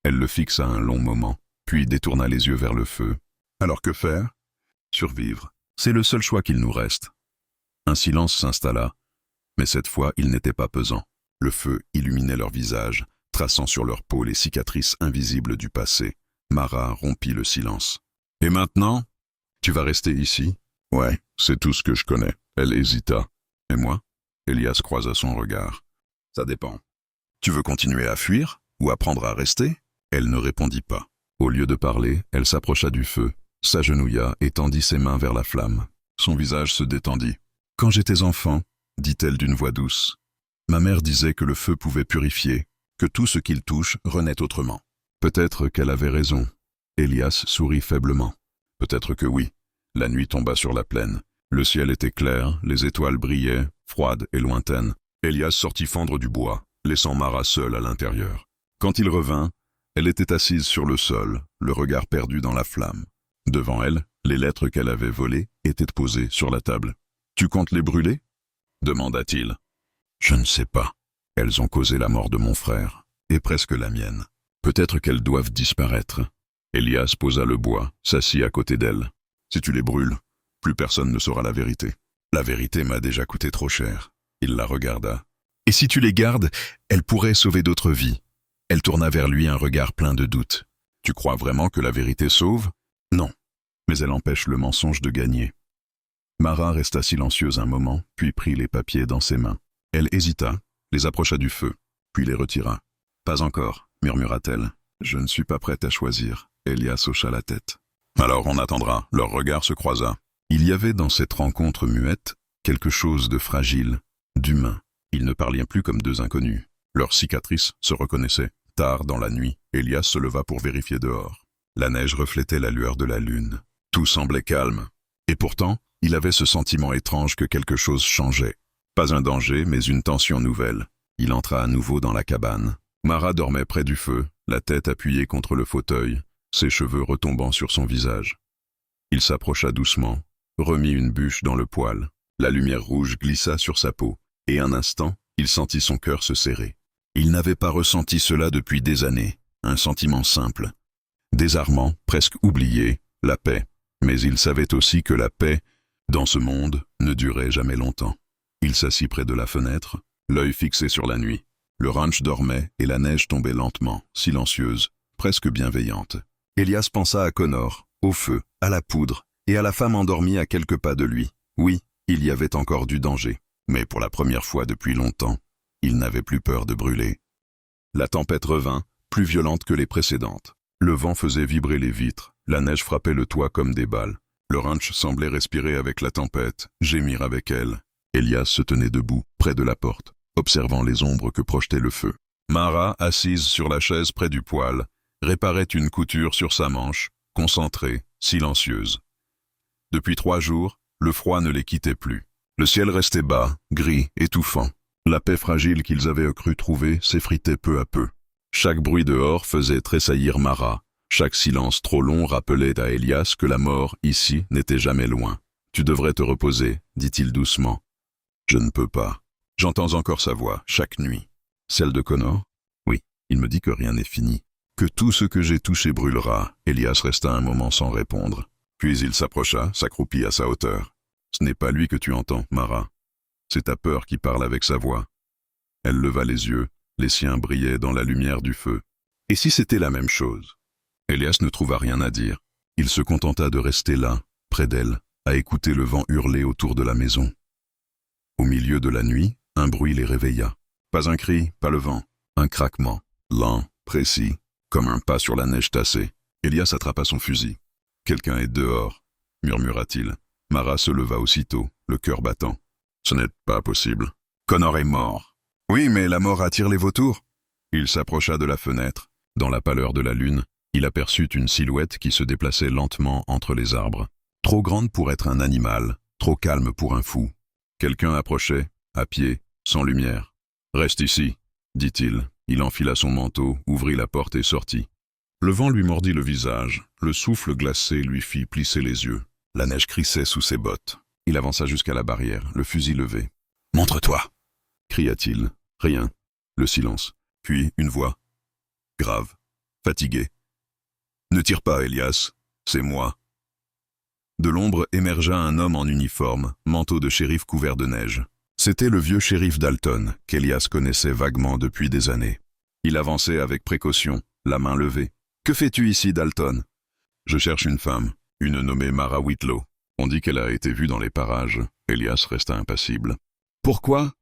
Elle le fixa un long moment, puis détourna les yeux vers le feu. « Alors que faire ? Survivre. C'est le seul choix qu'il nous reste. » Un silence s'installa, mais cette fois il n'était pas pesant. Le feu illuminait leur visage, traçant sur leur peau les cicatrices invisibles du passé. Mara rompit le silence. « Et maintenant ? Tu vas rester ici ? » « Ouais, c'est tout ce que je connais. » Elle hésita. « Et moi ?» Elias croisa son regard. « Ça dépend. Tu veux continuer à fuir ou apprendre à rester ?» Elle ne répondit pas. Au lieu de parler, elle s'approcha du feu, s'agenouilla et tendit ses mains vers la flamme. Son visage se détendit. « Quand j'étais enfant, » dit-elle d'une voix douce, « ma mère disait que le feu pouvait purifier, que tout ce qu'il touche renaît autrement. » Peut-être qu'elle avait raison. Elias sourit faiblement. Peut-être que oui. La nuit tomba sur la plaine. Le ciel était clair, les étoiles brillaient, froides et lointaines. Elias sortit fendre du bois, laissant Mara seule à l'intérieur. Quand il revint, elle était assise sur le sol, le regard perdu dans la flamme. Devant elle, les lettres qu'elle avait volées étaient posées sur la table. « Tu comptes les brûler ?» demanda-t-il. « Je ne sais pas. Elles ont causé la mort de mon frère, et presque la mienne. Peut-être qu'elles doivent disparaître. Elias posa le bois, s'assit à côté d'elle. Si tu les brûles, plus personne ne saura la vérité. La vérité m'a déjà coûté trop cher. Il la regarda. Et si tu les gardes, elles pourraient sauver d'autres vies. Elle tourna vers lui un regard plein de doute. Tu crois vraiment que la vérité sauve? Non. Mais elle empêche le mensonge de gagner. Mara resta silencieuse un moment, puis prit les papiers dans ses mains. Elle hésita, les approcha du feu, puis les retira. Pas encore, murmura-t-elle. Je ne suis pas prête à choisir. Elias hocha la tête. Alors on attendra. Leur regard se croisa. Il y avait dans cette rencontre muette quelque chose de fragile, d'humain. Ils ne parlaient plus comme deux inconnus. Leurs cicatrices se reconnaissaient. Tard dans la nuit, Elias se leva pour vérifier dehors. La neige reflétait la lueur de la lune. Tout semblait calme. Et pourtant, il avait ce sentiment étrange que quelque chose changeait. Pas un danger, mais une tension nouvelle. Il entra à nouveau dans la cabane. Mara dormait près du feu, la tête appuyée contre le fauteuil, ses cheveux retombant sur son visage. Il s'approcha doucement, remit une bûche dans le poêle. La lumière rouge glissa sur sa peau, et un instant, il sentit son cœur se serrer. Il n'avait pas ressenti cela depuis des années, un sentiment simple. Désarmant, presque oublié, la paix. Mais il savait aussi que la paix, dans ce monde, ne durait jamais longtemps. Il s'assit près de la fenêtre, l'œil fixé sur la nuit. Le ranch dormait et la neige tombait lentement, silencieuse, presque bienveillante. Elias pensa à Connor, au feu, à la poudre, et à la femme endormie à quelques pas de lui. Oui, il y avait encore du danger, mais pour la première fois depuis longtemps, il n'avait plus peur de brûler. La tempête revint, plus violente que les précédentes. Le vent faisait vibrer les vitres, la neige frappait le toit comme des balles. Le ranch semblait respirer avec la tempête, gémir avec elle. Elias se tenait debout, près de la porte, observant les ombres que projetait le feu. Mara, assise sur la chaise près du poêle, réparait une couture sur sa manche, concentrée, silencieuse. Depuis 3 jours, le froid ne les quittait plus. Le ciel restait bas, gris, étouffant. La paix fragile qu'ils avaient cru trouver s'effritait peu à peu. Chaque bruit dehors faisait tressaillir Mara. Chaque silence trop long rappelait à Elias que la mort, ici, n'était jamais loin. « Tu devrais te reposer, dit-il doucement. »« Je ne peux pas. J'entends encore sa voix, chaque nuit. »« Celle de Connor ?»« Oui, il me dit que rien n'est fini. Que tout ce que j'ai touché brûlera. » Elias resta un moment sans répondre. Puis il s'approcha, s'accroupit à sa hauteur. « Ce n'est pas lui que tu entends, Mara. C'est ta peur qui parle avec sa voix. » Elle leva les yeux, les siens brillaient dans la lumière du feu. Et si c'était la même chose? Elias ne trouva rien à dire. Il se contenta de rester là, près d'elle, à écouter le vent hurler autour de la maison. Au milieu de la nuit, un bruit les réveilla. Pas un cri, pas le vent. Un craquement, lent, précis, comme un pas sur la neige tassée. Elias attrapa son fusil. « Quelqu'un est dehors, » murmura-t-il. Mara se leva aussitôt, le cœur battant. « Ce n'est pas possible. Connor est mort. »« Oui, mais la mort attire les vautours. » Il s'approcha de la fenêtre. Dans la pâleur de la lune, il aperçut une silhouette qui se déplaçait lentement entre les arbres. Trop grande pour être un animal, trop calme pour un fou. Quelqu'un approchait, à pied, sans lumière. « Reste ici, » dit-il. Il enfila son manteau, ouvrit la porte et sortit. Le vent lui mordit le visage, le souffle glacé lui fit plisser les yeux. La neige crissait sous ses bottes. Il avança jusqu'à la barrière, le fusil levé. « Montre-toi » cria-t-il. Rien. Le silence. Puis une voix. Grave. Fatiguée. « Ne tire pas, Elias. C'est moi. » De l'ombre émergea un homme en uniforme, manteau de shérif couvert de neige. C'était le vieux shérif Dalton, qu'Elias connaissait vaguement depuis des années. Il avançait avec précaution, la main levée. « Que fais-tu ici, Dalton ?»« Je cherche une femme, une nommée Mara Whitlow. On dit qu'elle a été vue dans les parages. » Elias resta impassible. « Pourquoi ?»«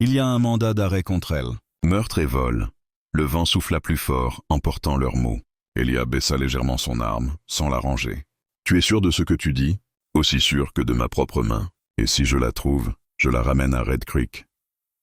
Il y a un mandat d'arrêt contre elle. Meurtre et vol. » Le vent souffla plus fort, emportant leurs mots. Elias baissa légèrement son arme, sans la ranger. « Tu es sûr de ce que tu dis ? Aussi sûr que de ma propre main. Et si je la trouve, je la ramène à Red Creek. »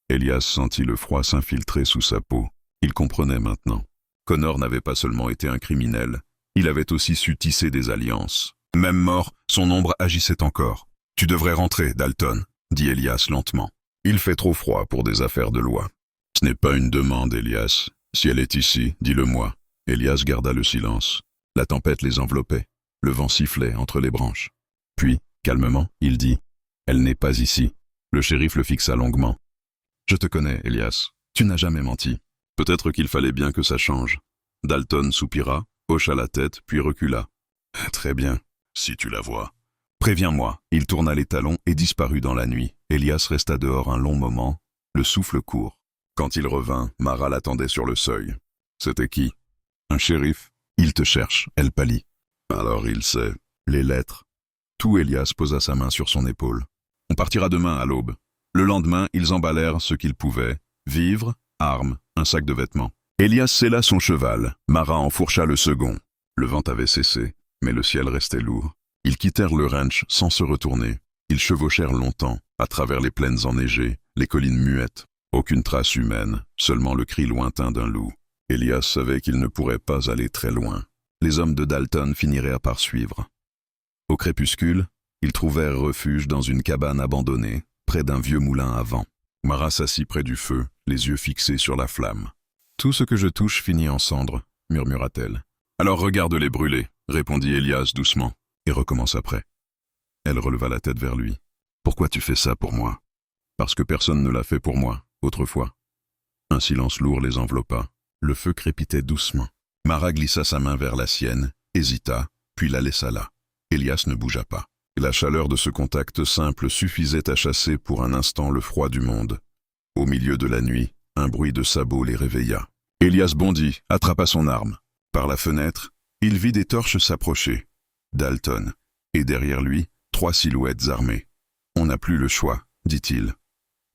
Elias sentit le froid s'infiltrer sous sa peau. Il comprenait maintenant. Connor n'avait pas seulement été un criminel, il avait aussi su tisser des alliances. Même mort, son ombre agissait encore. « Tu devrais rentrer, Dalton, » dit Elias lentement. « Il fait trop froid pour des affaires de loi. »« Ce n'est pas une demande, Elias. Si elle est ici, dis-le-moi. » Elias garda le silence. La tempête les enveloppait. Le vent sifflait entre les branches. Puis, calmement, il dit « Elle n'est pas ici. » Le shérif le fixa longuement. « Je te connais, Elias. Tu n'as jamais menti. Peut-être qu'il fallait bien que ça change. » Dalton soupira, hocha la tête, puis recula. Très bien, si tu la vois. Préviens-moi. Il tourna les talons et disparut dans la nuit. Elias resta dehors un long moment, le souffle court. Quand il revint, Mara l'attendait sur le seuil. C'était qui? Un shérif? Il te cherche, elle pâlit. Alors il sait. Les lettres. Tout. Elias posa sa main sur son épaule. On partira demain à l'aube. Le lendemain, ils emballèrent ce qu'ils pouvaient. Vivres, armes, un sac de vêtements. Elias sella son cheval. Mara enfourcha le second. Le vent avait cessé, mais le ciel restait lourd. Ils quittèrent le ranch sans se retourner. Ils chevauchèrent longtemps, à travers les plaines enneigées, les collines muettes. Aucune trace humaine, seulement le cri lointain d'un loup. Elias savait qu'il ne pourrait pas aller très loin. Les hommes de Dalton finiraient par suivre. Au crépuscule, ils trouvèrent refuge dans une cabane abandonnée, près d'un vieux moulin à vent. Mara s'assit près du feu, les yeux fixés sur la flamme. « Tout ce que je touche finit en cendres, » murmura-t-elle. « Alors regarde-les brûler, » répondit Elias doucement, et recommence après. Elle releva la tête vers lui. « Pourquoi tu fais ça pour moi ?»« Parce que personne ne l'a fait pour moi, autrefois. » Un silence lourd les enveloppa. Le feu crépitait doucement. Mara glissa sa main vers la sienne, hésita, puis la laissa là. Elias ne bougea pas. La chaleur de ce contact simple suffisait à chasser pour un instant le froid du monde. Au milieu de la nuit, un bruit de sabots les réveilla. Elias bondit, attrapa son arme. Par la fenêtre, il vit des torches s'approcher. Dalton, et derrière lui, 3 silhouettes armées. « On n'a plus le choix, » dit-il.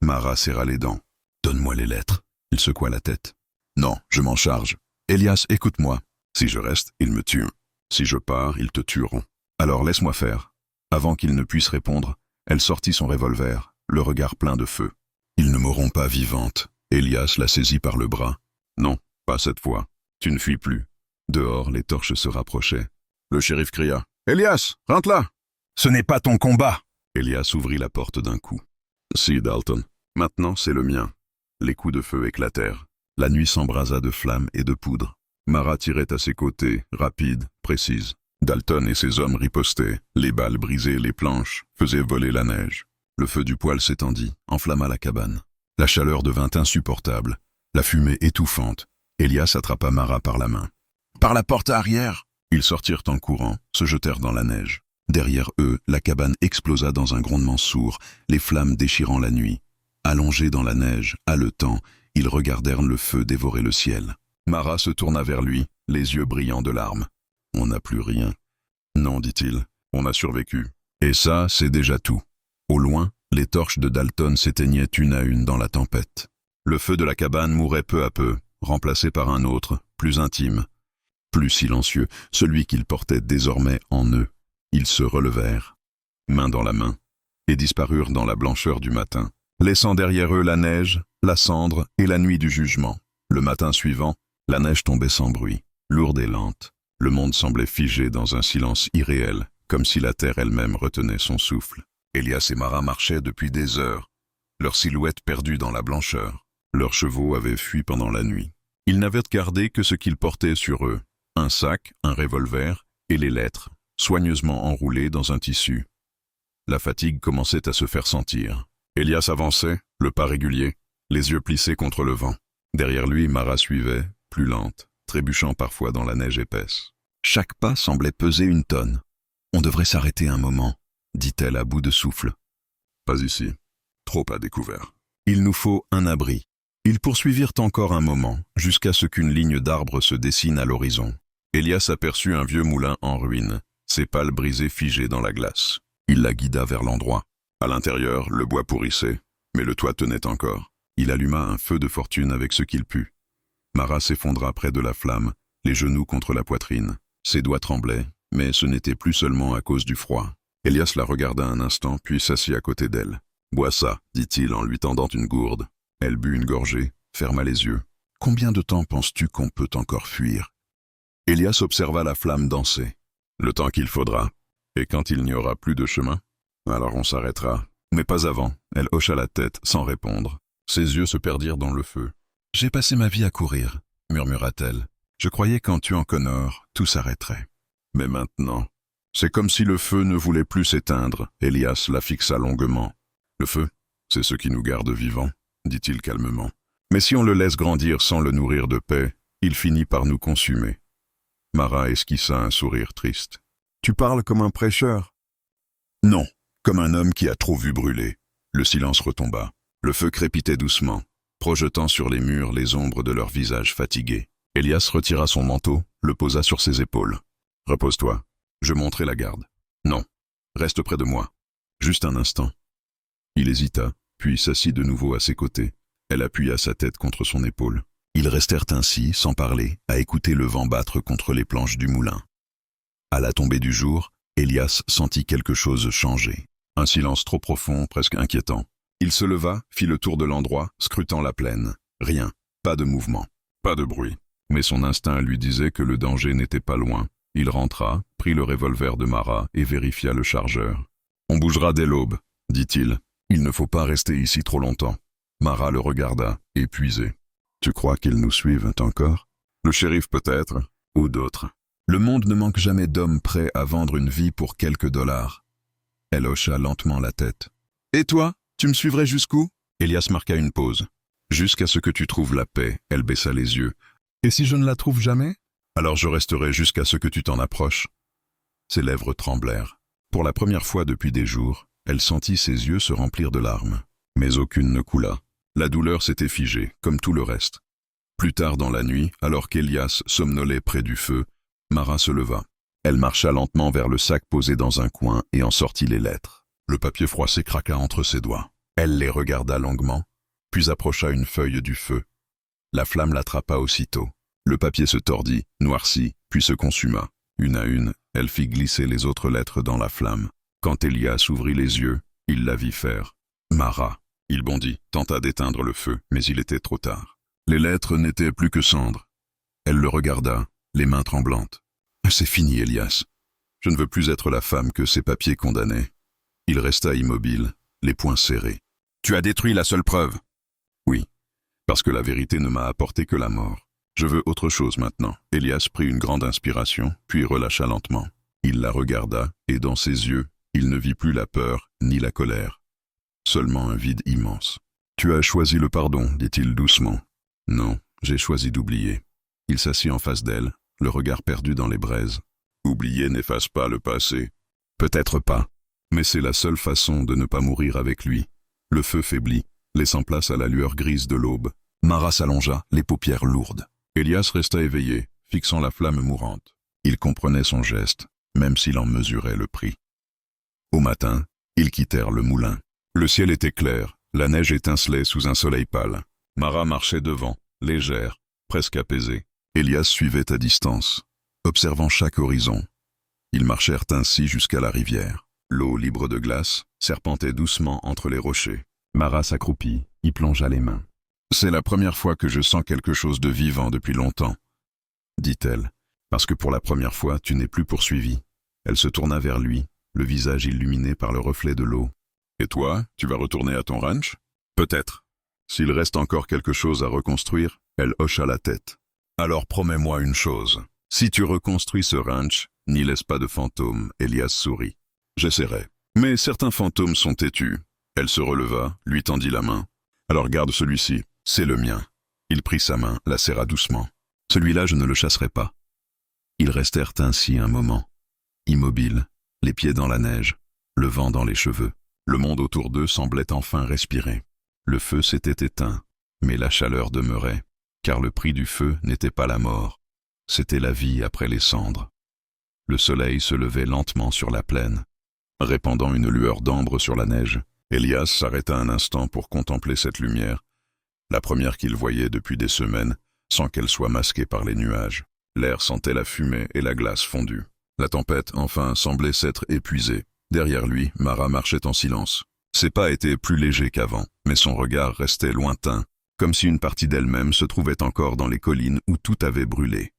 Mara serra les dents. « Donne-moi les lettres. » Il secoua la tête. « Non, je m'en charge. Elias, écoute-moi. Si je reste, ils me tuent. Si je pars, ils te tueront. Alors laisse-moi faire. » Avant qu'il ne puisse répondre, elle sortit son revolver, le regard plein de feu. « Ils ne mourront pas vivante. » Elias la saisit par le bras. « Non, pas cette fois. Tu ne fuis plus. » Dehors, les torches se rapprochaient. Le shérif cria. « Elias, rentre là !»« Ce n'est pas ton combat !» Elias ouvrit la porte d'un coup. « Si, Dalton. Maintenant, c'est le mien. » Les coups de feu éclatèrent. La nuit s'embrasa de flammes et de poudre. Mara tirait à ses côtés, rapide, précise. Dalton et ses hommes ripostaient. Les balles brisaient les planches, faisaient voler la neige. Le feu du poêle s'étendit, enflamma la cabane. La chaleur devint insupportable. La fumée étouffante. Elias attrapa Mara par la main. « Par la porte arrière !» Ils sortirent en courant, se jetèrent dans la neige. Derrière eux, la cabane explosa dans un grondement sourd, les flammes déchirant la nuit. Allongés dans la neige, haletant, ils regardèrent le feu dévorer le ciel. Mara se tourna vers lui, les yeux brillants de larmes. « On n'a plus rien. »« Non, dit-il, on a survécu. Et ça, c'est déjà tout. » Au loin, les torches de Dalton s'éteignaient une à une dans la tempête. Le feu de la cabane mourait peu à peu, remplacé par un autre, plus intime, plus silencieux, celui qu'ils portaient désormais en eux. Ils se relevèrent, main dans la main, et disparurent dans la blancheur du matin, laissant derrière eux la neige, la cendre et la nuit du jugement. Le matin suivant, la neige tombait sans bruit, lourde et lente. Le monde semblait figé dans un silence irréel, comme si la terre elle-même retenait son souffle. Elias et Mara marchaient depuis des heures, leurs silhouettes perdues dans la blancheur. Leurs chevaux avaient fui pendant la nuit. Ils n'avaient gardé que ce qu'ils portaient sur eux, un sac, un revolver et les lettres, soigneusement enroulées dans un tissu. La fatigue commençait à se faire sentir. Elias avançait, le pas régulier, les yeux plissés contre le vent. Derrière lui, Mara suivait, plus lente, trébuchant parfois dans la neige épaisse. Chaque pas semblait peser une tonne. « On devrait s'arrêter un moment », dit-elle à bout de souffle. « Pas ici. Trop à découvert. Il nous faut un abri. » Ils poursuivirent encore un moment, jusqu'à ce qu'une ligne d'arbres se dessine à l'horizon. Elias aperçut un vieux moulin en ruine, ses pales brisées figées dans la glace. Il la guida vers l'endroit. À l'intérieur, le bois pourrissait, mais le toit tenait encore. Il alluma un feu de fortune avec ce qu'il put. Mara s'effondra près de la flamme, les genoux contre la poitrine. Ses doigts tremblaient, mais ce n'était plus seulement à cause du froid. Elias la regarda un instant, puis s'assit à côté d'elle. « Bois ça, » dit-il en lui tendant une gourde. Elle but une gorgée, ferma les yeux. « Combien de temps penses-tu qu'on peut encore fuir ?» Elias observa la flamme danser. « Le temps qu'il faudra. Et quand il n'y aura plus de chemin, alors on s'arrêtera. Mais pas avant. » Elle hocha la tête sans répondre. Ses yeux se perdirent dans le feu. « J'ai passé ma vie à courir, » murmura-t-elle. « Je croyais qu'en tuant Connor, tout s'arrêterait. Mais maintenant, c'est comme si le feu ne voulait plus s'éteindre. » Elias la fixa longuement. « Le feu, c'est ce qui nous garde vivants, » dit-il calmement. « Mais si on le laisse grandir sans le nourrir de paix, il finit par nous consumer. Mara esquissa un sourire triste.
Tu parles comme un prêcheur.
Non, comme un homme qui a trop vu brûler. Le silence retomba. Le feu crépitait doucement, projetant sur les murs les ombres de leurs visages fatigués. Elias retira son manteau, le posa sur ses épaules. « Repose-toi. Je monterai la garde. »« Non. Reste près de moi. Juste un instant. » Il hésita, puis s'assit de nouveau à ses côtés. Elle appuya sa tête contre son épaule. Ils restèrent ainsi, sans parler, à écouter le vent battre contre les planches du moulin. À la tombée du jour, Elias sentit quelque chose changer. Un silence trop profond, presque inquiétant. Il se leva, fit le tour de l'endroit, scrutant la plaine. Rien, pas de mouvement, pas de bruit. Mais son instinct lui disait que le danger n'était pas loin. Il rentra, prit le revolver de Mara et vérifia le chargeur. « On bougera dès l'aube, » dit-il. « Il ne faut pas rester ici trop longtemps. » Mara le regarda, épuisé. « Tu crois qu'ils nous suivent encore ? Le shérif peut-être, ou d'autres. Le monde ne manque jamais d'hommes prêts à vendre une vie pour quelques dollars. » Elle hocha lentement la tête. « Et toi, tu me suivrais jusqu'où » Elias marqua une pause. « Jusqu'à ce que tu trouves la paix. » Elle baissa les yeux. « Et si je ne la trouve jamais ? Alors je resterai jusqu'à ce que tu t'en approches. » Ses lèvres tremblèrent. Pour la première fois depuis des jours, elle sentit ses yeux se remplir de larmes. Mais aucune ne coula. La douleur s'était figée, comme tout le reste. Plus tard dans la nuit, alors qu'Elias somnolait près du feu, Mara se leva. Elle marcha lentement vers le sac posé dans un coin et en sortit les lettres. Le papier froissé craqua entre ses doigts. Elle les regarda longuement, puis approcha une feuille du feu. La flamme l'attrapa aussitôt. Le papier se tordit, noircit, puis se consuma. Une à une, elle fit glisser les autres lettres dans la flamme. Quand Elias ouvrit les yeux, il la vit faire. Mara. Il bondit, tenta d'éteindre le feu, mais il était trop tard. Les lettres n'étaient plus que cendres. Elle le regarda, les mains tremblantes. « C'est fini, Elias. Je ne veux plus être la femme que ces papiers condamnaient. » Il resta immobile, les poings serrés. « Tu as détruit la seule preuve. » »« Oui, parce que la vérité ne m'a apporté que la mort. Je veux autre chose maintenant. » Elias prit une grande inspiration, puis relâcha lentement. Il la regarda, et dans ses yeux, il ne vit plus la peur, ni la colère. Seulement un vide immense. « Tu as choisi le pardon, dit-il doucement. »« Non, j'ai choisi d'oublier. » Il s'assit en face d'elle, le regard perdu dans les braises. « Oublier n'efface pas le passé. » « Peut-être pas. Mais c'est la seule façon de ne pas mourir avec lui. » Le feu faiblit, laissant place à la lueur grise de l'aube. Mara s'allongea, les paupières lourdes. Elias resta éveillé, fixant la flamme mourante. Il comprenait son geste, même s'il en mesurait le prix. Au matin, ils quittèrent le moulin. Le ciel était clair, la neige étincelait sous un soleil pâle. Mara marchait devant, légère, presque apaisée. Elias suivait à distance, observant chaque horizon. Ils marchèrent ainsi jusqu'à la rivière. L'eau libre de glace serpentait doucement entre les rochers. Mara s'accroupit, y plongea les mains. « C'est la première fois que je sens quelque chose de vivant depuis longtemps, » dit-elle, « parce que pour la première fois, tu n'es plus poursuivi. » Elle se tourna vers lui, le visage illuminé par le reflet de l'eau. « Et toi, tu vas retourner à ton ranch ? » ?»« Peut-être. S'il reste encore quelque chose à reconstruire, » elle hocha la tête. « Alors promets-moi une chose. Si tu reconstruis ce ranch, n'y laisse pas de fantômes. » Elias sourit. « J'essaierai. Mais certains fantômes sont têtus. » Elle se releva, lui tendit la main. « Alors garde celui-ci. C'est le mien. » Il prit sa main, la serra doucement. « Celui-là, je ne le chasserai pas. » Ils restèrent ainsi un moment, immobiles, les pieds dans la neige, le vent dans les cheveux. Le monde autour d'eux semblait enfin respirer. Le feu s'était éteint, mais la chaleur demeurait, car le prix du feu n'était pas la mort, c'était la vie après les cendres. Le soleil se levait lentement sur la plaine, répandant une lueur d'ambre sur la neige. Elias s'arrêta un instant pour contempler cette lumière, la première qu'il voyait depuis des semaines, sans qu'elle soit masquée par les nuages. L'air sentait la fumée et la glace fondue. La tempête, enfin, semblait s'être épuisée. Derrière lui, Mara marchait en silence. Ses pas étaient plus légers qu'avant, mais son regard restait lointain, comme si une partie d'elle-même se trouvait encore dans les collines où tout avait brûlé.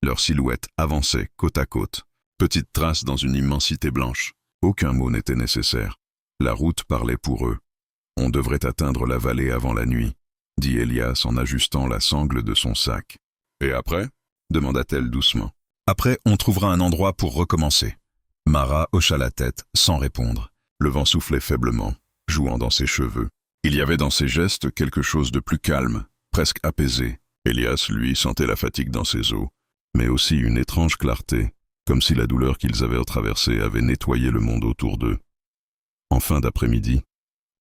Leurs silhouettes avançaient côte à côte, petites traces dans une immensité blanche. Aucun mot n'était nécessaire. La route parlait pour eux. « On devrait atteindre la vallée avant la nuit », dit Elias en ajustant la sangle de son sac. « Et après » demanda-t-elle doucement. « Après, on trouvera un endroit pour recommencer. » Mara hocha la tête, sans répondre. Le vent soufflait faiblement, jouant dans ses cheveux. Il y avait dans ses gestes quelque chose de plus calme, presque apaisé. Elias, lui, sentait la fatigue dans ses os. mais aussi une étrange clarté, comme si la douleur qu'ils avaient traversée avait nettoyé le monde autour d'eux. En fin d'après-midi,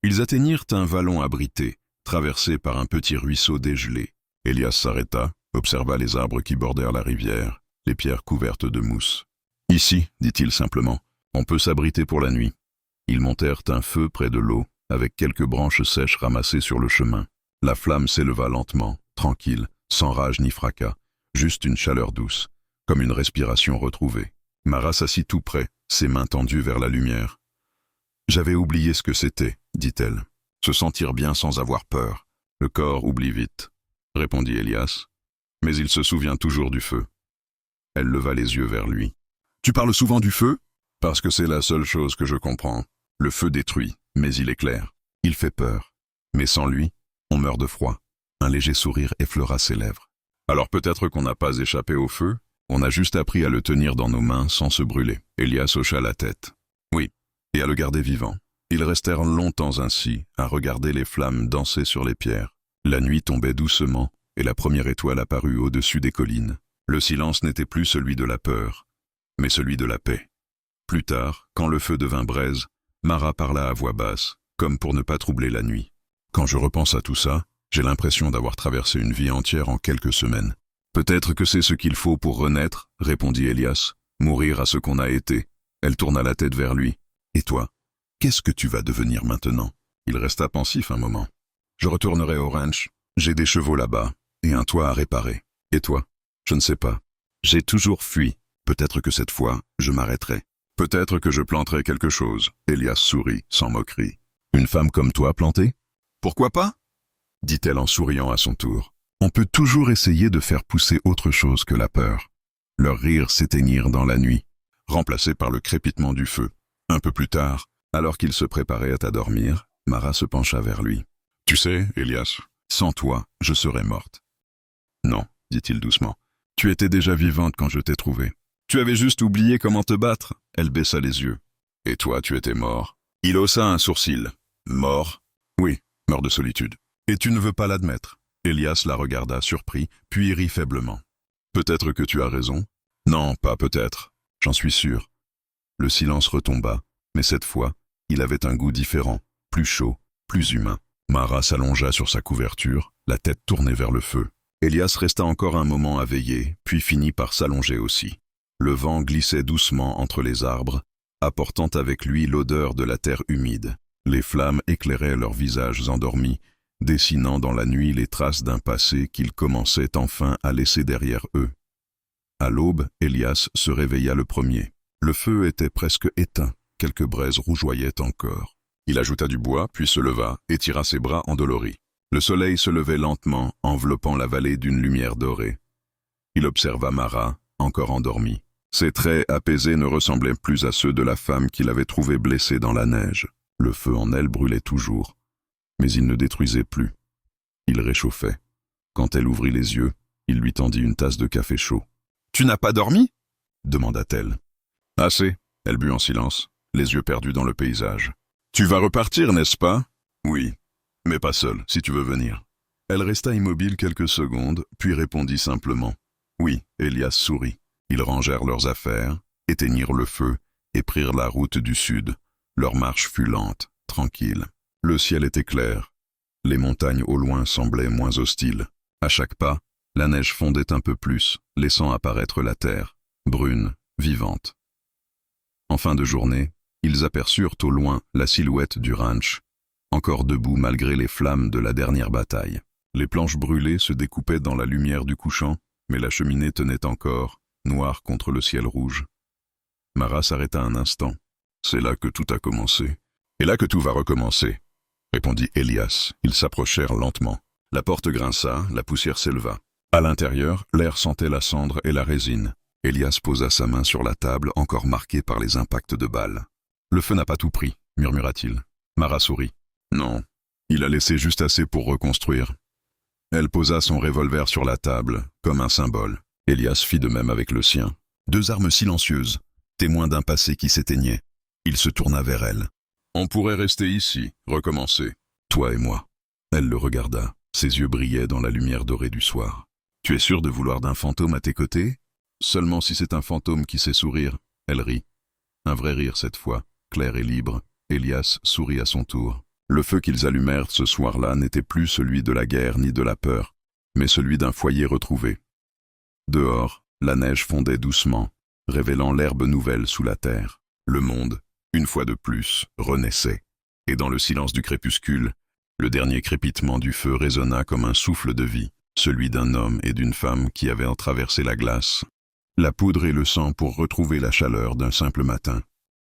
ils atteignirent un vallon abrité, traversé par un petit ruisseau dégelé. Elias s'arrêta, observa les arbres qui bordèrent la rivière, les pierres couvertes de mousse. « Ici, dit-il simplement, on peut s'abriter pour la nuit. » Ils montèrent un feu près de l'eau, avec quelques branches sèches ramassées sur le chemin. La flamme s'éleva lentement, tranquille, sans rage ni fracas, juste une chaleur douce, comme une respiration retrouvée. Mara s'assit tout près, ses mains tendues vers la lumière. « J'avais oublié ce que c'était, dit-elle. Se sentir bien sans avoir peur. Le corps oublie vite, répondit Elias. Mais il se souvient toujours du feu. Elle leva les yeux vers lui. Tu parles souvent du feu? Parce que c'est la seule chose que je comprends. Le feu détruit, mais il éclaire. Il fait peur. Mais sans lui, on meurt de froid. Un léger sourire effleura ses lèvres. Alors peut-être qu'on n'a pas échappé au feu, on a juste appris à le tenir dans nos mains sans se brûler. Elias hocha la tête. Oui, et à le garder vivant. Ils restèrent longtemps ainsi, à regarder les flammes danser sur les pierres. La nuit tombait doucement, et la première étoile apparut au-dessus des collines. Le silence n'était plus celui de la peur, mais celui de la paix. Plus tard, quand le feu devint braise, Mara parla à voix basse, comme pour ne pas troubler la nuit. Quand je repense à tout ça, j'ai l'impression d'avoir traversé une vie entière en quelques semaines. Peut-être que c'est ce qu'il faut pour renaître, répondit Elias, mourir à ce qu'on a été. Elle tourna la tête vers lui. Et toi? Qu'est-ce que tu vas devenir maintenant? Il resta pensif un moment. Je retournerai au ranch. J'ai des chevaux là-bas, et un toit à réparer. Et toi? Je ne sais pas. J'ai toujours fui. Peut-être que cette fois, je m'arrêterai. Peut-être que je planterai quelque chose. Elias sourit, sans moquerie. Une femme comme toi plantée? Pourquoi pas? Dit-elle en souriant à son tour. On peut toujours essayer de faire pousser autre chose que la peur. Leurs rires s'éteignirent dans la nuit, remplacés par le crépitement du feu. Un peu plus tard, alors qu'il se préparait à dormir, Mara se pencha vers lui. « Tu sais, Elias, sans toi, je serais morte. »« Non, dit-il doucement. Tu étais déjà vivante quand je t'ai trouvée. Tu avais juste oublié comment te battre. » Elle baissa les yeux. « Et toi, tu étais mort. » Il haussa un sourcil. « Mort? »« Oui, mort de solitude. »« Et tu ne veux pas l'admettre. » Elias la regarda surpris, puis rit faiblement. « Peut-être que tu as raison. »« Non, pas peut-être. J'en suis sûr. » Le silence retomba, mais cette fois, il avait un goût différent, plus chaud, plus humain. Mara s'allongea sur sa couverture, la tête tournée vers le feu. Elias resta encore un moment à veiller, puis finit par s'allonger aussi. Le vent glissait doucement entre les arbres, apportant avec lui l'odeur de la terre humide. Les flammes éclairaient leurs visages endormis, dessinant dans la nuit les traces d'un passé qu'ils commençaient enfin à laisser derrière eux. À l'aube, Elias se réveilla le premier. Le feu était presque éteint, quelques braises rougeoyaient encore. Il ajouta du bois, puis se leva, et tira ses bras endoloris. Le soleil se levait lentement, enveloppant la vallée d'une lumière dorée. Il observa Mara, encore endormie. Ses traits apaisés ne ressemblaient plus à ceux de la femme qu'il avait trouvée blessée dans la neige. Le feu en elle brûlait toujours, mais il ne détruisait plus. Il réchauffait. Quand elle ouvrit les yeux, il lui tendit une tasse de café chaud. « Tu n'as pas dormi ?» demanda-t-elle. « Assez. » Elle but en silence, les yeux perdus dans le paysage. « Tu vas repartir, n'est-ce pas ?»« Oui, mais pas seule, si tu veux venir. » Elle resta immobile quelques secondes, puis répondit simplement. « Oui. » Elias sourit. Ils rangèrent leurs affaires, éteignirent le feu et prirent la route du sud. Leur marche fut lente, tranquille. Le ciel était clair. Les montagnes au loin semblaient moins hostiles. À chaque pas, la neige fondait un peu plus, laissant apparaître la terre, brune, vivante. En fin de journée, ils aperçurent au loin la silhouette du ranch, encore debout malgré les flammes de la dernière bataille. Les planches brûlées se découpaient dans la lumière du couchant, mais la cheminée tenait encore, noire contre le ciel rouge. Mara s'arrêta un instant. « C'est là que tout a commencé. Et là que tout va recommencer, » répondit Elias. Ils s'approchèrent lentement. La porte grinça, la poussière s'éleva. À l'intérieur, l'air sentait la cendre et la résine. Elias posa sa main sur la table, encore marquée par les impacts de balles. « Le feu n'a pas tout pris, » murmura-t-il. Mara sourit. « Non, il a laissé juste assez pour reconstruire. » Elle posa son revolver sur la table, comme un symbole. Elias fit de même avec le sien. Deux armes silencieuses, témoins d'un passé qui s'éteignait. Il se tourna vers elle. « On pourrait rester ici, recommencer, toi et moi. » Elle le regarda. Ses yeux brillaient dans la lumière dorée du soir. « Tu es sûr de vouloir d'un fantôme à tes côtés ?» Seulement si c'est un fantôme qui sait sourire, elle rit. Un vrai rire cette fois, clair et libre. Elias sourit à son tour. Le feu qu'ils allumèrent ce soir-là n'était plus celui de la guerre ni de la peur, mais celui d'un foyer retrouvé. Dehors, la neige fondait doucement, révélant l'herbe nouvelle sous la terre. Le monde, une fois de plus, renaissait. Et dans le silence du crépuscule, le dernier crépitement du feu résonna comme un souffle de vie, celui d'un homme et d'une femme qui avaient traversé la glace, la poudre et le sang pour retrouver la chaleur d'un simple matin.